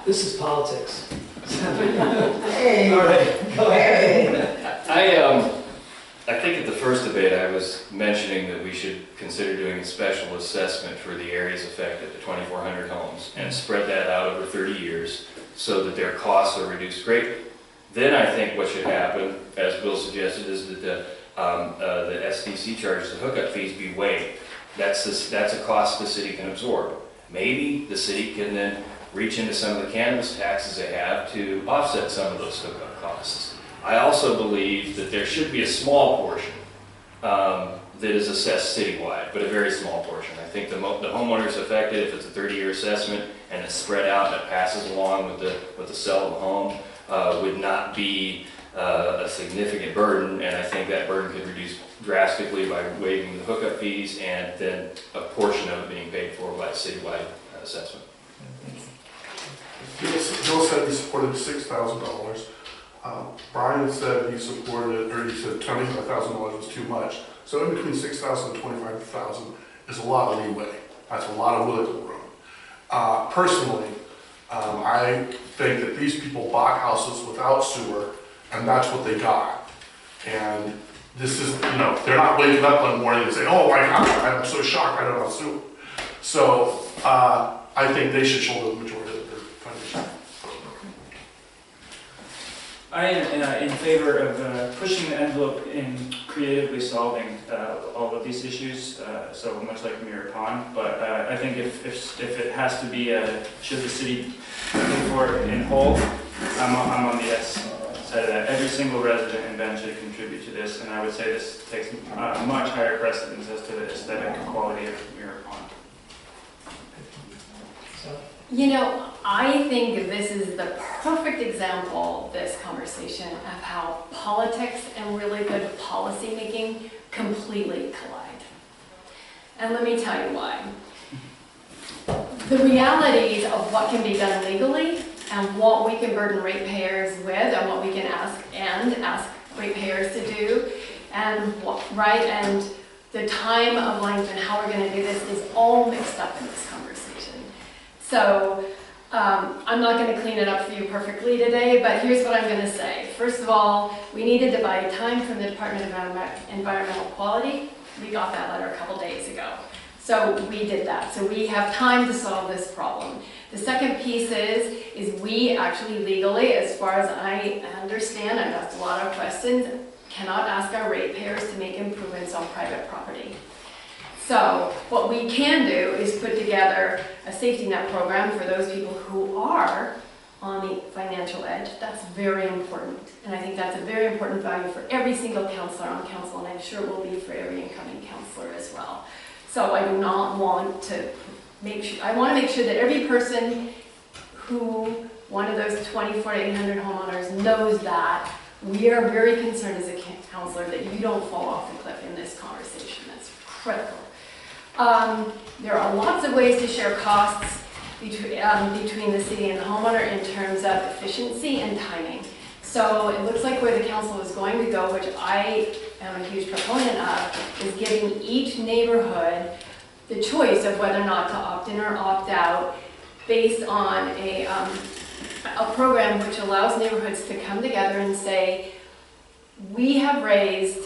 This is politics. Hey, All right, go ahead. I think at the first debate I was mentioning that we should consider doing a special assessment for the areas affected, the 2,400 homes, and spread that out over 30 years so that their costs are reduced greatly. Then I think what should happen, as Bill suggested, is that the SDC charges, the hookup fees, be waived. That's a cost the city can absorb. Maybe the city can then reach into some of the cannabis taxes they have to offset some of those hookup costs. I also believe that there should be a small portion that is assessed citywide, but a very small portion. I think the homeowners affected, if it's a 30-year assessment and it's spread out and it passes along with the sale of the home, would not be a significant burden, and I think that burden could reduce drastically by waiving the hookup fees and then a portion of it being paid for by a citywide assessment. Bill said he supported $6,000. Brian said he supported it, or he said $25,000 was too much. So in between $6,000 and $25,000 is a lot of leeway. That's a lot of wiggle room. Personally, I think that these people bought houses without sewer, and that's what they got. And this is, they're not waking up one morning and saying, oh my God, I'm so shocked I don't have sewer. So I think they should shoulder the majority of their financial. I am in favor of pushing the envelope in creatively solving all of these issues, so much like Mirror Pond. But I think if it has to be, should the city pay for it in whole, I'm on the yes side of that. Every single resident in Bend should contribute to this, and I would say this takes much higher precedence as to the aesthetic and quality of Mirror Pond. I think this is the perfect example, this conversation, of how politics and really good policy making completely collide. And let me tell you why. The realities of what can be done legally and what we can burden ratepayers with and what we can ask ratepayers to do and the time of length and how we're going to do this is all mixed up in this conversation. So I'm not going to clean it up for you perfectly today, but here's what I'm going to say. First of all, we need to divide time from the Department of Environmental Quality. We got that letter a couple days ago. So we did that. So we have time to solve this problem. The second piece is we actually legally, as far as I understand, I've asked a lot of questions, cannot ask our ratepayers to make improvements on private property. So what we can do is put together a safety net program for those people who are on the financial edge. That's very important. And I think that's a very important value for every single councillor on council, and I'm sure it will be for every incoming councillor as well. So I do not want to I want to make sure that every person who, one of those 24 to 800 homeowners, knows that we are very concerned as a councillor that you don't fall off the cliff in this conversation. That's critical. There are lots of ways to share costs between the city and the homeowner in terms of efficiency and timing. So it looks like where the council is going to go, which I am a huge proponent of, is giving each neighborhood the choice of whether or not to opt in or opt out based on a program which allows neighborhoods to come together and say, we have raised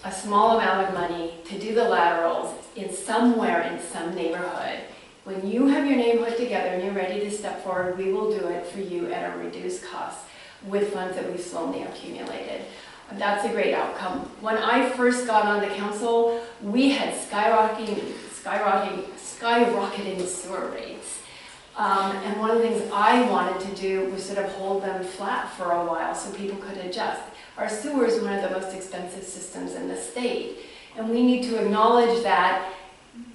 a small amount of money to do the laterals in somewhere in some neighborhood. When you have your neighborhood together and you're ready to step forward, we will do it for you at a reduced cost with funds that we've slowly accumulated. That's a great outcome. When I first got on the council, we had skyrocketing sewer rates. And one of the things I wanted to do was sort of hold them flat for a while so people could adjust. Our sewer is one of the most expensive systems in the state. And we need to acknowledge that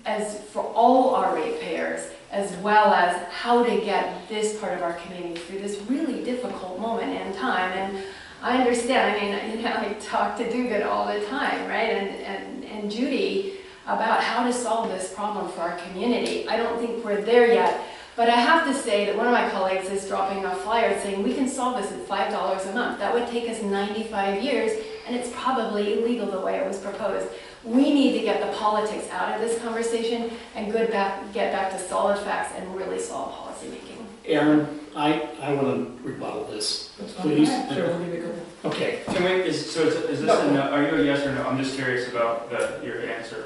as for all our ratepayers, as well as how to get this part of our community through this really difficult moment in time. And I understand, I talk to Duguid all the time, right? And Judy about how to solve this problem for our community. I don't think we're there yet, but I have to say that one of my colleagues is dropping a flyer saying we can solve this at $5 a month. That would take us 95 years, and it's probably illegal the way it was proposed. We need to get the politics out of this conversation and get back to solid facts and really solve policy making. Aaron, I want to rebuttal this, please. Sure, we'll give you a couple. Okay. Can we, is this a no, are you a yes or no? I'm just curious about your answer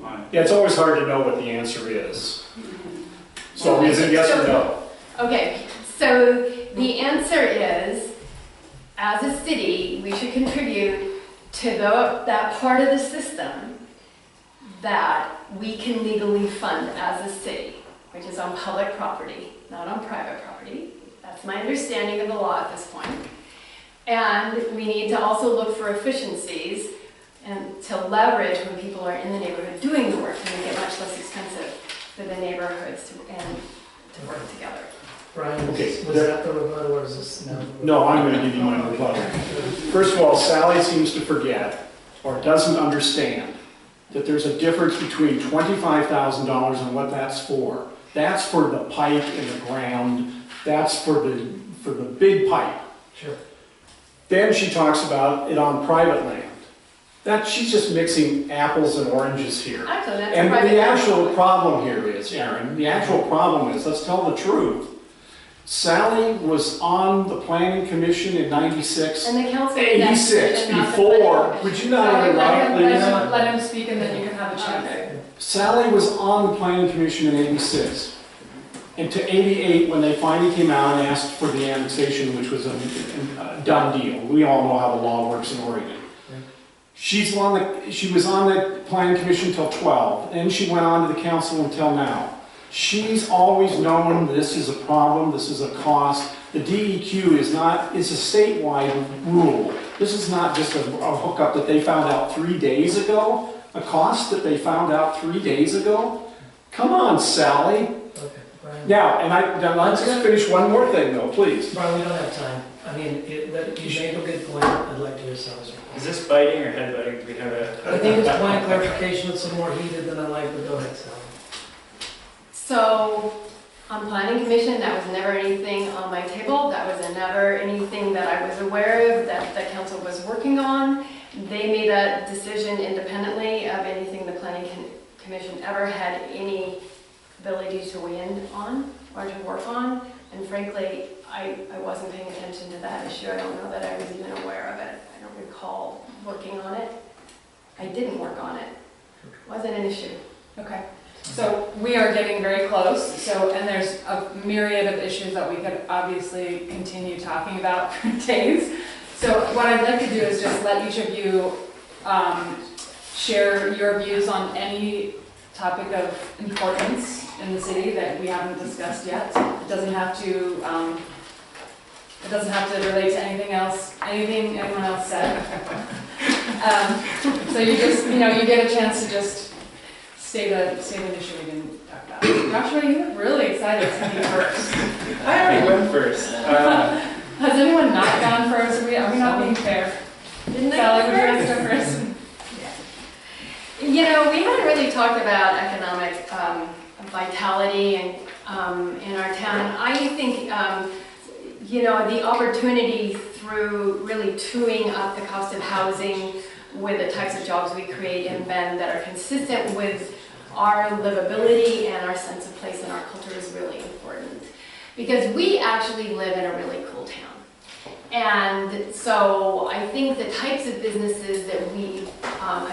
on it. Yeah, it's always hard to know what the answer is. So is it yes or no? Okay, so the answer is, as a city, we should contribute to that part of the system that we can legally fund as a city, which is on public property, not on private property. That's my understanding of the law at this point. And we need to also look for efficiencies and to leverage when people are in the neighborhood doing the work to make it much less expensive for the neighborhoods to work together. Brian, Okay. was that the rebuttal or is this no? No, I'm going to give you my rebuttal. First of all, Sally seems to forget or doesn't understand that there's a difference between $25,000 and what that's for. That's for the pipe in the ground. That's for the big pipe. Sure. Then she talks about it on private land. she's just mixing apples and oranges here. Actually, that's a And private the actual property. problem here is, Aaron, the actual problem is, let's tell the truth. Sally was on the planning commission in 96. And the council. 86, before, would you not Sorry, interrupt, please? let him speak and then you can have a chance. Sally was on the planning commission in 86. Into 88, when they finally came out and asked for the annexation, which was a done deal. We all know how the law works in Oregon. She was on the planning commission until 12, and she went on to the council until now. She's always known this is a problem, this is a cost. The DEQ is a statewide rule. This is not just a hookup that they found out 3 days ago, a cost that they found out 3 days ago. Come on, Sally. Okay, Brian. Now, let's just finish one more thing though, please. Brian, we don't have time. I mean, you made a good point. I'd like to hear Sally's report. Is this biting or headbutting? Do we have a? I think it's point of clarification. It's a more heated than I like, but go ahead, Sally. So, on planning commission, that was never anything on my table. That was never anything that I was aware of that the council was working on. They made that decision independently of anything the planning commission ever had any ability to weigh in on or to work on. And frankly, I wasn't paying attention to that issue. I don't know that I was even aware of it. I don't recall working on it. I didn't work on it. It wasn't an issue. Okay, so we are getting very close, and there's a myriad of issues that we could obviously continue talking about for days. So what I'd like to do is just let each of you share your views on any topic of importance in the city that we haven't discussed yet. It doesn't have to relate to anything else, anything anyone else said. So you just, you get a chance to just state an issue we didn't talk about. Joshua, you look really excited to be first. I already went first. Has anyone not gone first? Are we not being fair? Didn't Sally, would you I like go to go first? We haven't really talked about economic vitality and in our town. I think, the opportunity through really truing up the cost of housing with the types of jobs we create in Bend that are consistent with our livability and our sense of place in our culture is really important. Because we actually live in a really cool town. And so I think the types of businesses that we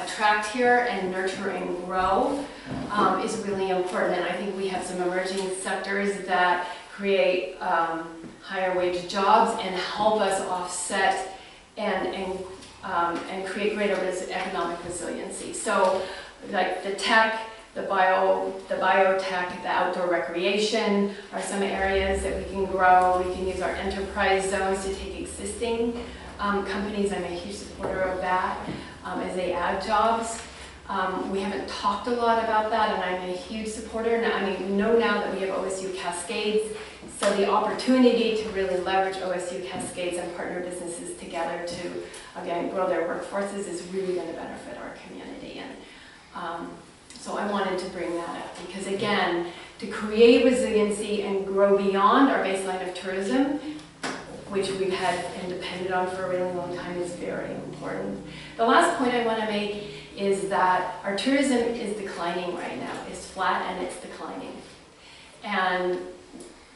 attract here and nurture and grow is really important. And I think we have some emerging sectors that create higher wage jobs and help us offset and create greater economic resiliency. So like the tech, the biotech, the outdoor recreation are some areas that we can grow. We can use our enterprise zones to take existing companies. I'm a huge supporter of that as they add jobs. We haven't talked a lot about that, and I'm a huge supporter. We know now that we have OSU Cascades, so the opportunity to really leverage OSU Cascades and partner businesses together to, again, grow their workforces is really going to benefit our community. And so I wanted to bring that up because, again, to create resiliency and grow beyond our baseline of tourism, which we've had and depended on for a really long time, is very important. The last point I want to make is that our tourism is declining right now. It's flat and it's declining. And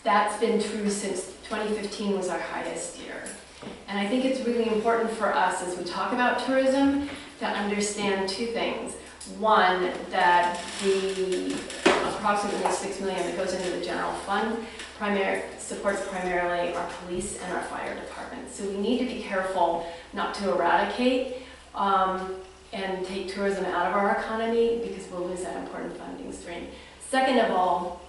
that's been true since 2015 was our highest year. And I think it's really important for us as we talk about tourism to understand two things. One, that the approximately $6 million that goes into the general fund supports primarily our police and our fire departments. So we need to be careful not to eradicate and take tourism out of our economy because we'll lose that important funding stream. Second of all,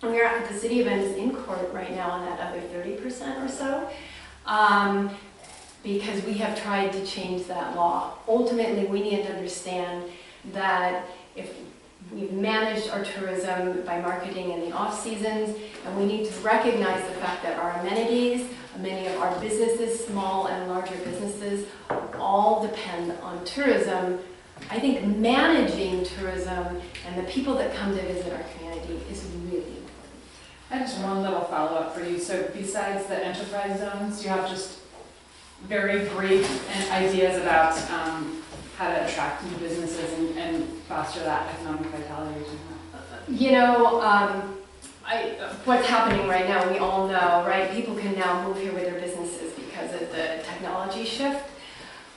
the city of Bend is in court right now on that other 30% or so. Because we have tried to change that law. Ultimately, we need to understand that if we've managed our tourism by marketing in the off seasons, and we need to recognize the fact that our amenities, many of our businesses, small and larger businesses, all depend on tourism. I think managing tourism and the people that come to visit our community is really important. I have just one little follow-up for you. So besides the enterprise zones, you have just very brief ideas about how to attract new businesses and foster that economic vitality? You know, what's happening right now, we all know, right? People can now move here with their businesses because of the technology shift.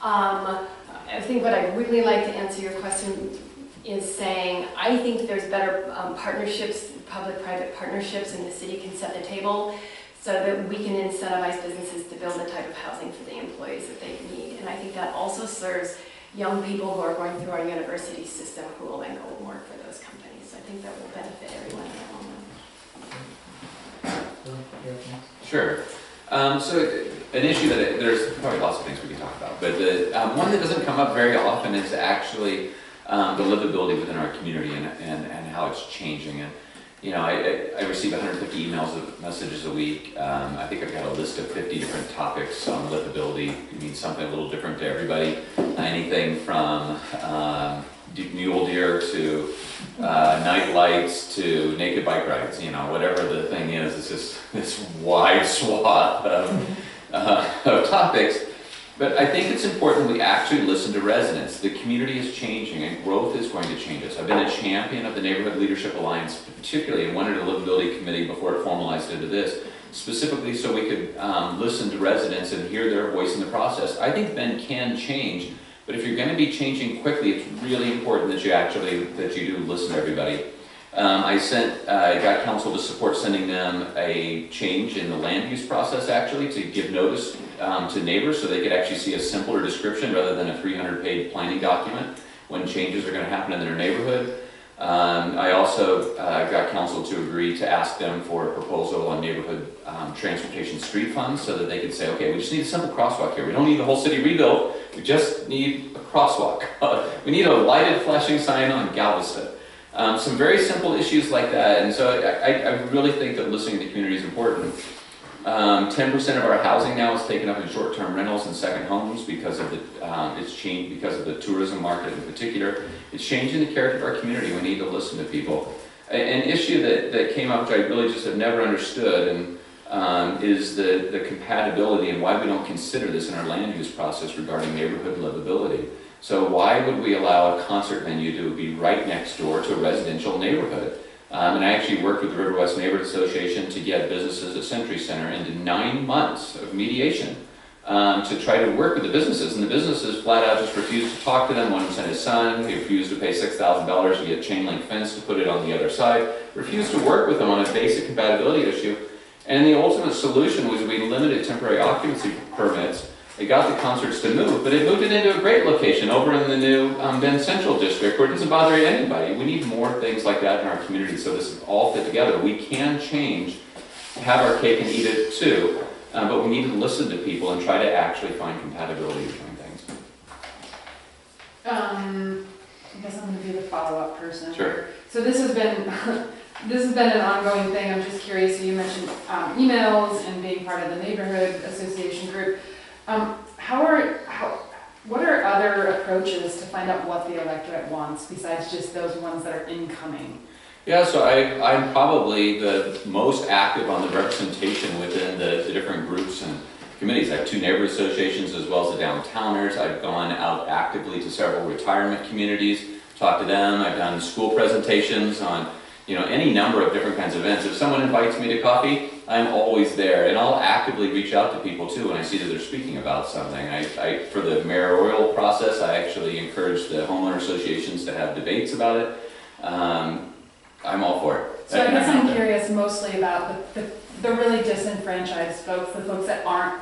I think what I'd really like to answer your question is saying, I think there's better partnerships, public-private partnerships, and the city can set the table so that we can incentivize businesses to build the type of housing for the employees that they need. And I think that also serves young people who are going through our university system who will then go and work for those companies. So I think that will benefit everyone in the long run. Sure. So an issue that there's probably lots of things we can talk about, but the one that doesn't come up very often is actually the livability within our community and how it's changing. And you know, I receive 150 messages a week. I think I've got a list of 50 different topics on livability. It means something a little different to everybody. Anything from mule deer to night lights to naked bike rides, you know, whatever the thing is, it's just this wide swath of topics. But I think it's important we actually listen to residents. The community is changing and growth is going to change us. I've been a champion of the Neighborhood Leadership Alliance, particularly, and wanted a livability committee before it formalized into this, specifically so we could listen to residents and hear their voice in the process. I think Bend can change, but if you're going to be changing quickly, it's really important that you do listen to everybody. I got council to support sending them a change in the land use process, actually, to give notice to neighbors so they could actually see a simpler description rather than a 300-page planning document when changes are going to happen in their neighborhood. I also got council to agree to ask them for a proposal on neighborhood transportation street funds so that they could say, okay, we just need a simple crosswalk here. We don't need the whole city rebuilt. We just need a crosswalk. We need a lighted flashing sign on Galveston. Some very simple issues like that. And so I really think that listening to the community is important. 10% of our housing now is taken up in short-term rentals and second homes because of it's changed because of the tourism market in particular. It's changing the character of our community. We need to listen to people. An issue that came up, which I really just have never understood, and is the compatibility and why we don't consider this in our land use process regarding neighborhood livability. So why would we allow a concert venue to be right next door to a residential neighborhood? And I actually worked with the River West Neighborhood Association to get businesses at Century Center into 9 months of mediation to try to work with the businesses. And the businesses flat out just refused to talk to them. One sent his son, he refused to pay $6,000 to get chain link fence to put it on the other side, refused to work with them on a basic compatibility issue. And the ultimate solution was we limited temporary occupancy permits. It got the concerts to move, but it moved it into a great location over in the new Bend Central District where it doesn't bother anybody. We need more things like that in our community so this is all fit together. We can change, have our cake and eat it too, but we need to listen to people and try to actually find compatibility between things. I guess I'm going to be the follow-up person. Sure. So this has been an ongoing thing. I'm just curious. So you mentioned emails and being part of the neighborhood association group. What are other approaches to find out what the electorate wants besides just those ones that are incoming? Yeah, so I'm probably the most active on the representation within the different groups and committees. I have 2 neighborhood associations as well as the downtowners. I've gone out actively to several retirement communities, talked to them. I've done school presentations on any number of different kinds of events. If someone invites me to coffee, I'm always there, and I'll actively reach out to people too when I see that they're speaking about something. For the mayoral process, I actually encourage the homeowner associations to have debates about it. I'm all for it. So I guess I'm curious mostly about the really disenfranchised folks, the folks that aren't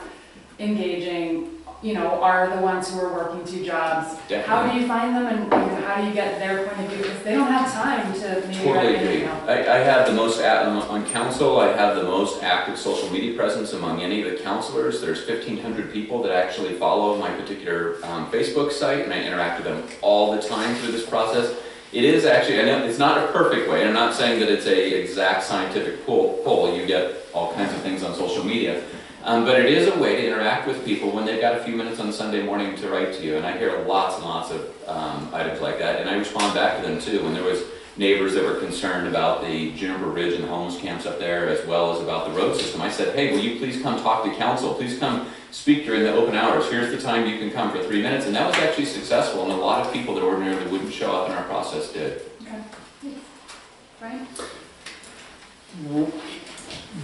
engaging, are the ones who are working 2 jobs. Definitely. How do you find them and how do you get their point of view? Because they don't have time to maybe Totally write agree. anything else. I have the most, on council, I have the most active social media presence among any of the councilors. There's 1,500 people that actually follow my particular Facebook site, and I interact with them all the time through this process. It is actually, I know it's not a perfect way, and I'm not saying that it's a exact scientific poll. You get all kinds of things on social media. But it is a way to interact with people when they've got a few minutes on Sunday morning to write to you. And I hear lots and lots of items like that, and I respond back to them too. When there was neighbors that were concerned about the Juniper Ridge and the homeless camps up there, as well as about the road system. I said, hey, will you please come talk to council? Please come speak during the open hours. Here's the time you can come for 3 minutes. And that was actually successful, and a lot of people that ordinarily wouldn't show up in our process did. Okay. Brian?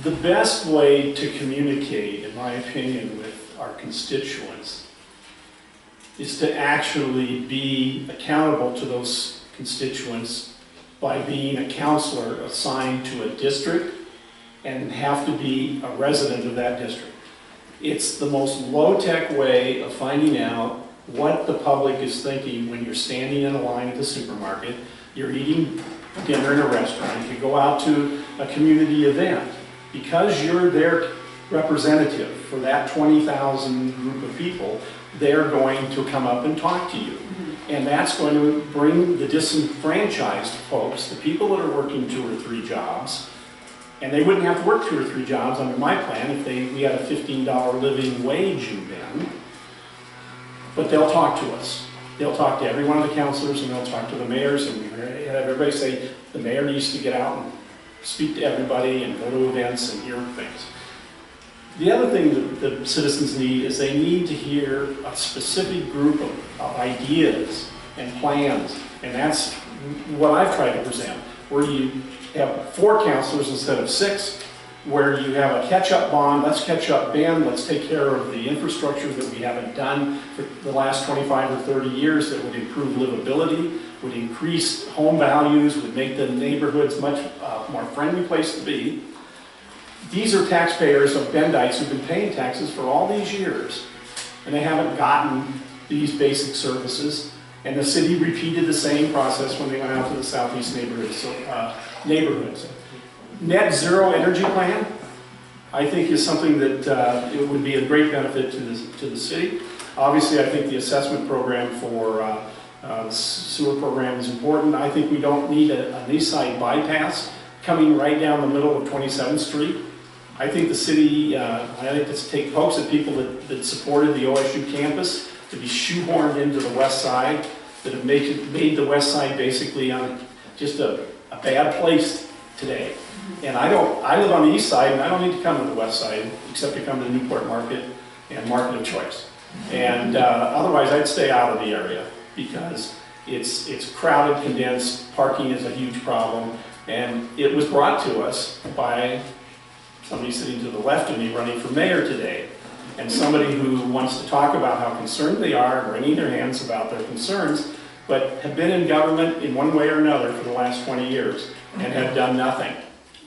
The best way to communicate, in my opinion, with our constituents is to actually be accountable to those constituents by being a counselor assigned to a district and have to be a resident of that district. It's the most low-tech way of finding out what the public is thinking when you're standing in a line at the supermarket, you're eating dinner in a restaurant, you go out to a community event. Because you're their representative for that 20,000 group of people, they're going to come up and talk to you. And that's going to bring the disenfranchised folks, the people that are working 2 or 3 jobs, and they wouldn't have to work 2 or 3 jobs under my plan if we had a $15 living wage in Bend, but they'll talk to us. They'll talk to every one of the councilors, and they'll talk to the mayors, and have everybody say, the mayor needs to get out and speak to everybody and go to events and hear things. The other thing that the citizens need is they need to hear a specific group of ideas and plans, and that's what I've tried to present, where you have 4 councilors instead of 6, where you have a catch-up bond, let's catch up Bend, let's take care of the infrastructure that we haven't done for the last 25 or 30 years that would improve livability, would increase home values, would make the neighborhoods much more friendly place to be. These are taxpayers of Bendites who've been paying taxes for all these years, and they haven't gotten these basic services. And the city repeated the same process when they went out to the southeast neighborhoods. Net zero energy plan, I think, is something that it would be a great benefit to the city. Obviously, I think the assessment program for the sewer program is important. I think we don't need an east side bypass coming right down the middle of 27th Street. I think the city, I think it's take pokes at people that supported the OSU campus to be shoehorned into the west side, that have made the west side basically just a bad place today. And I live on the east side, and I don't need to come to the west side except to come to the Newport Market and Market of Choice. And otherwise, I'd stay out of the area because it's crowded, condensed, parking is a huge problem, and it was brought to us by somebody sitting to the left of me running for mayor today, and somebody who wants to talk about how concerned they are, wringing their hands about their concerns, but have been in government in one way or another for the last 20 years and have done nothing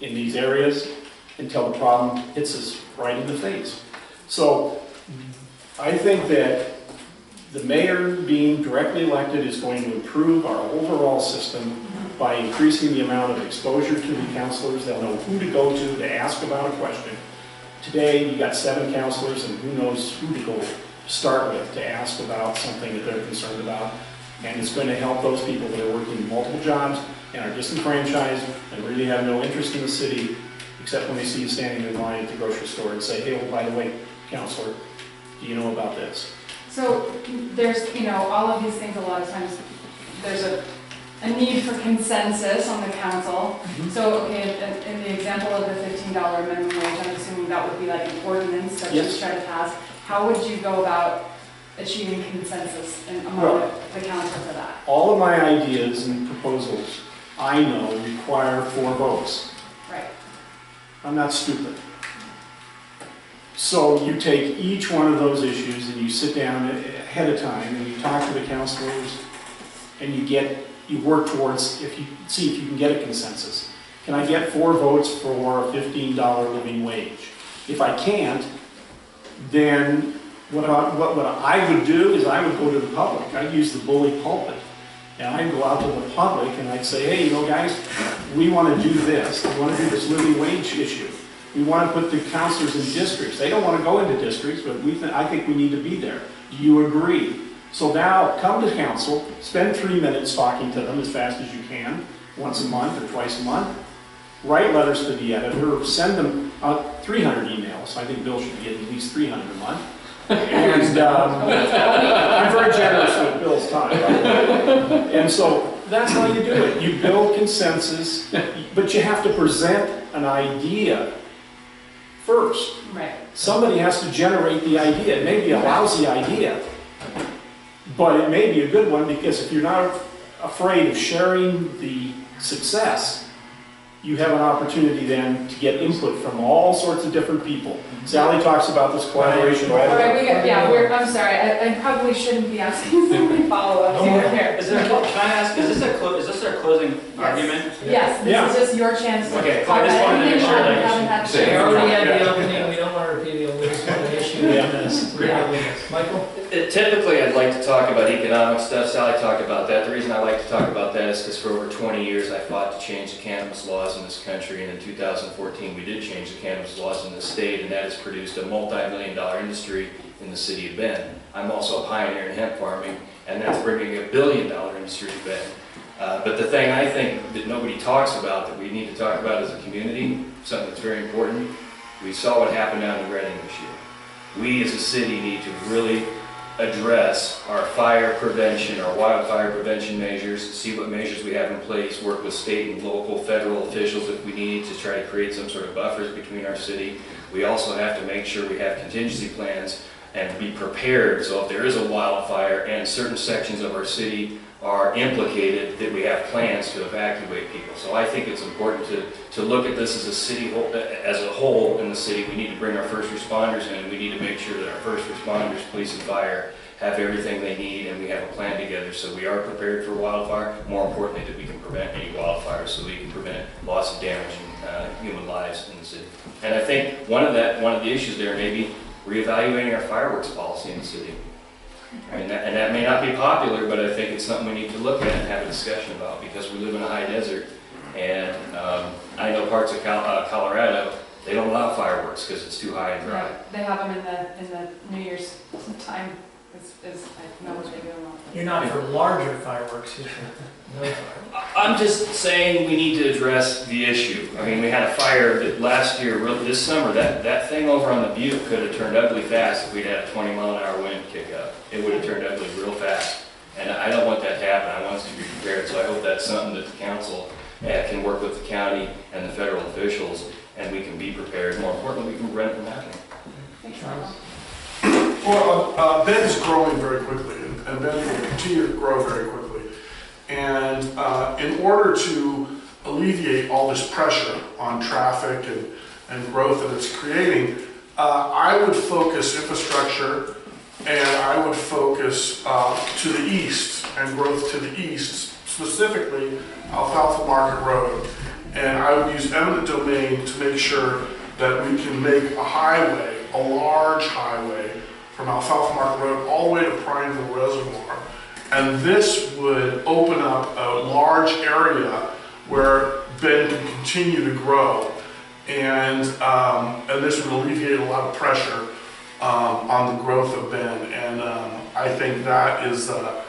in these areas until the problem hits us right in the face. So I think that the mayor being directly elected is going to improve our overall system by increasing the amount of exposure to the councilors. They'll know who to go to ask about a question. Today, you got 7 councilors, and who knows who to go start with to ask about something that they're concerned about. And it's going to help those people that are working multiple jobs and are disenfranchised and really have no interest in the city, except when they see you standing in line at the grocery store and say, hey, oh, by the way, counselor, do you know about this? So there's, all of these things, a lot of times, there's a need for consensus on the council. So, okay, in the example of the $15 minimum wage, I'm assuming that would be like an ordinance that you try to pass. How would you go about achieving consensus among the council for that? All of my ideas and proposals, I know, require 4 votes. Right. I'm not stupid. So you take each one of those issues and you sit down ahead of time and you talk to the councilors and you work towards, see if you can get a consensus. Can I get 4 votes for a $15 living wage? If I can't, then what I would do is I would go to the public. I'd use the bully pulpit. And I'd go out to the public and I'd say, hey, guys, we want to do this. We want to do this living wage issue. We want to put the councilors in districts. They don't want to go into districts, but I think we need to be there. Do you agree? So now come to council, spend 3 minutes talking to them as fast as you can, once a month or twice a month. Write letters to the editor, send them 300 emails. I think Bill should be getting at least 300 a month. And I'm very generous with Bill's time. And so That's how you do it. You build consensus, but you have to present an idea first. Right. Somebody has to generate the idea. It may be a lousy idea, but it may be a good one, because if you're not afraid of sharing the success, you have an opportunity then to get input from all sorts of different people. Sally talks about this collaboration all the All time. right, I'm sorry, I probably shouldn't be asking so many follow-ups here. Can I ask, is this our closing argument? Yes, Yeah. this is just your chance to. Okay, I just wanted to make sure that you haven't had. Say We it. already had the opening, we don't want to repeat it, we just want to issue Yeah. this. Michael? Typically, I'd like to talk about economic stuff. Sally talked about that. The reason I like to talk about that is because for over 20 years, I fought to change the cannabis laws in this country. And in 2014, we did change the cannabis laws in this state, and that has produced a multi-million-dollar industry in the city of Bend. I'm also a pioneer in hemp farming, and that's bringing a billion-dollar industry to Bend. But the thing I think that nobody talks about, that we need to talk about as a community, something that's very important, we saw what happened down in Reading this year. We as a city need to really address our fire prevention, our wildfire prevention measures, see what measures we have in place, work with state and local, federal officials if we need to try to create some sort of buffers between our city. We also have to make sure we have contingency plans and be prepared, so if there is a wildfire and certain sections of our city are implicated, that we have plans to evacuate people. So I think it's important to look at this as a city, as a whole in the city. We need to bring our first responders in. We need to make sure that our first responders, police and fire, have everything they need, and we have a plan together so we are prepared for wildfire. More importantly, that we can prevent any wildfires, so we can prevent loss of damage and human lives in the city. And I think one of the issues there may be reevaluating our fireworks policy in the city. I mean, that may not be popular, but I think it's something we need to look at and have a discussion about, because we live in a high desert, and I know parts of Colorado, they don't allow fireworks because it's too high and dry. Yeah, they have them in the New Year's time, I know what they do. You're not for larger fireworks, you're for no fireworks. I'm just saying we need to address the issue. I mean, we had a fire that last year, this summer, that thing over on the butte could have turned ugly fast if we'd had a 20-mile-an-hour wind kick up. It would have turned ugly real fast. And I don't want that to happen. I want us to be prepared. So I hope that's something that the council can work with the county and the federal officials, and we can be prepared. More importantly, we can prevent it from happening. Thanks, Michael. Well, Bend is growing very quickly, and Bend will continue to grow very quickly. And in order to alleviate all this pressure on traffic and growth that it's creating, I would focus infrastructure, and I would focus to the east and growth to the east, specifically Alfalfa Market Road. And I would use eminent domain to make sure that we can make a highway, a large highway, from Alfalfa Market Road all the way to Prineville Reservoir. And this would open up a large area where Bend can continue to grow. And this would alleviate a lot of pressure on the growth of Bend. And I think that is what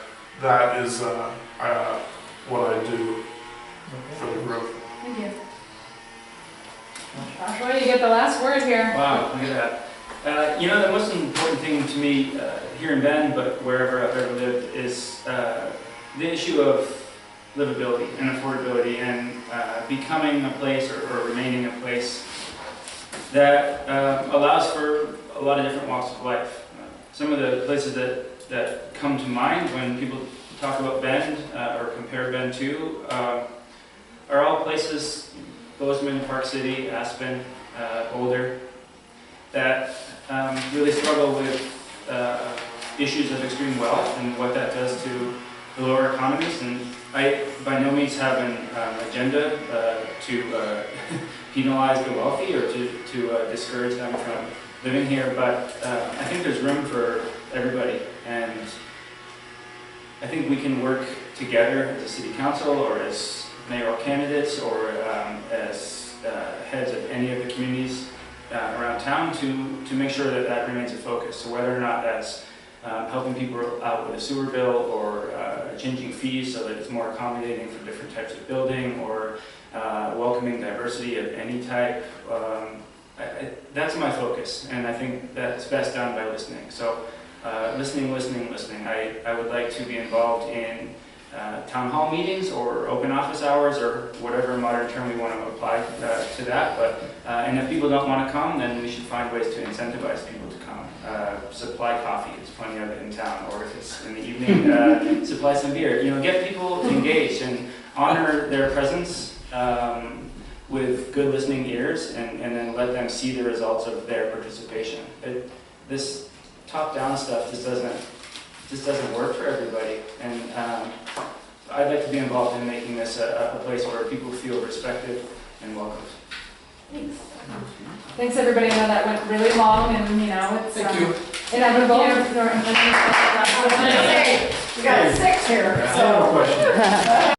I do for the growth. Thank you. Joshua, you get the last word here. Wow, look at that. The most important thing to me here in Bend, but wherever I've ever lived, is the issue of livability and affordability, and becoming a place or remaining a place that allows for a lot of different walks of life. Some of the places that come to mind when people talk about Bend or compare Bend to are all places, Bozeman, Park City, Aspen, Boulder, that really struggle with issues of extreme wealth and what that does to the lower economies. And I by no means have an agenda to penalize the wealthy or to discourage them from living here, but I think there's room for everybody, and I think we can work together as a city council or as mayoral candidates or as heads of any of the communities around town to make sure that remains a focus. So whether or not that's helping people out with a sewer bill or changing fees so that it's more accommodating for different types of building, or welcoming diversity of any type, that's my focus, and I think that's best done by listening. So listening. I would like to be involved in town hall meetings or open office hours or whatever modern term we want to apply to that. But and if people don't want to come, then we should find ways to incentivize people to come. Supply coffee, there's plenty of it in town, or if it's in the evening, supply some beer. You know, get people engaged and honor their presence with good listening ears, and then let them see the results of their participation. This top-down stuff just doesn't work for everybody, and I'd like to be involved in making this a place where people feel respected and welcomed. Thanks. Thanks, everybody. I know that went really long, and you know, it's inevitable. Okay, we got 6 here, I have a so. question.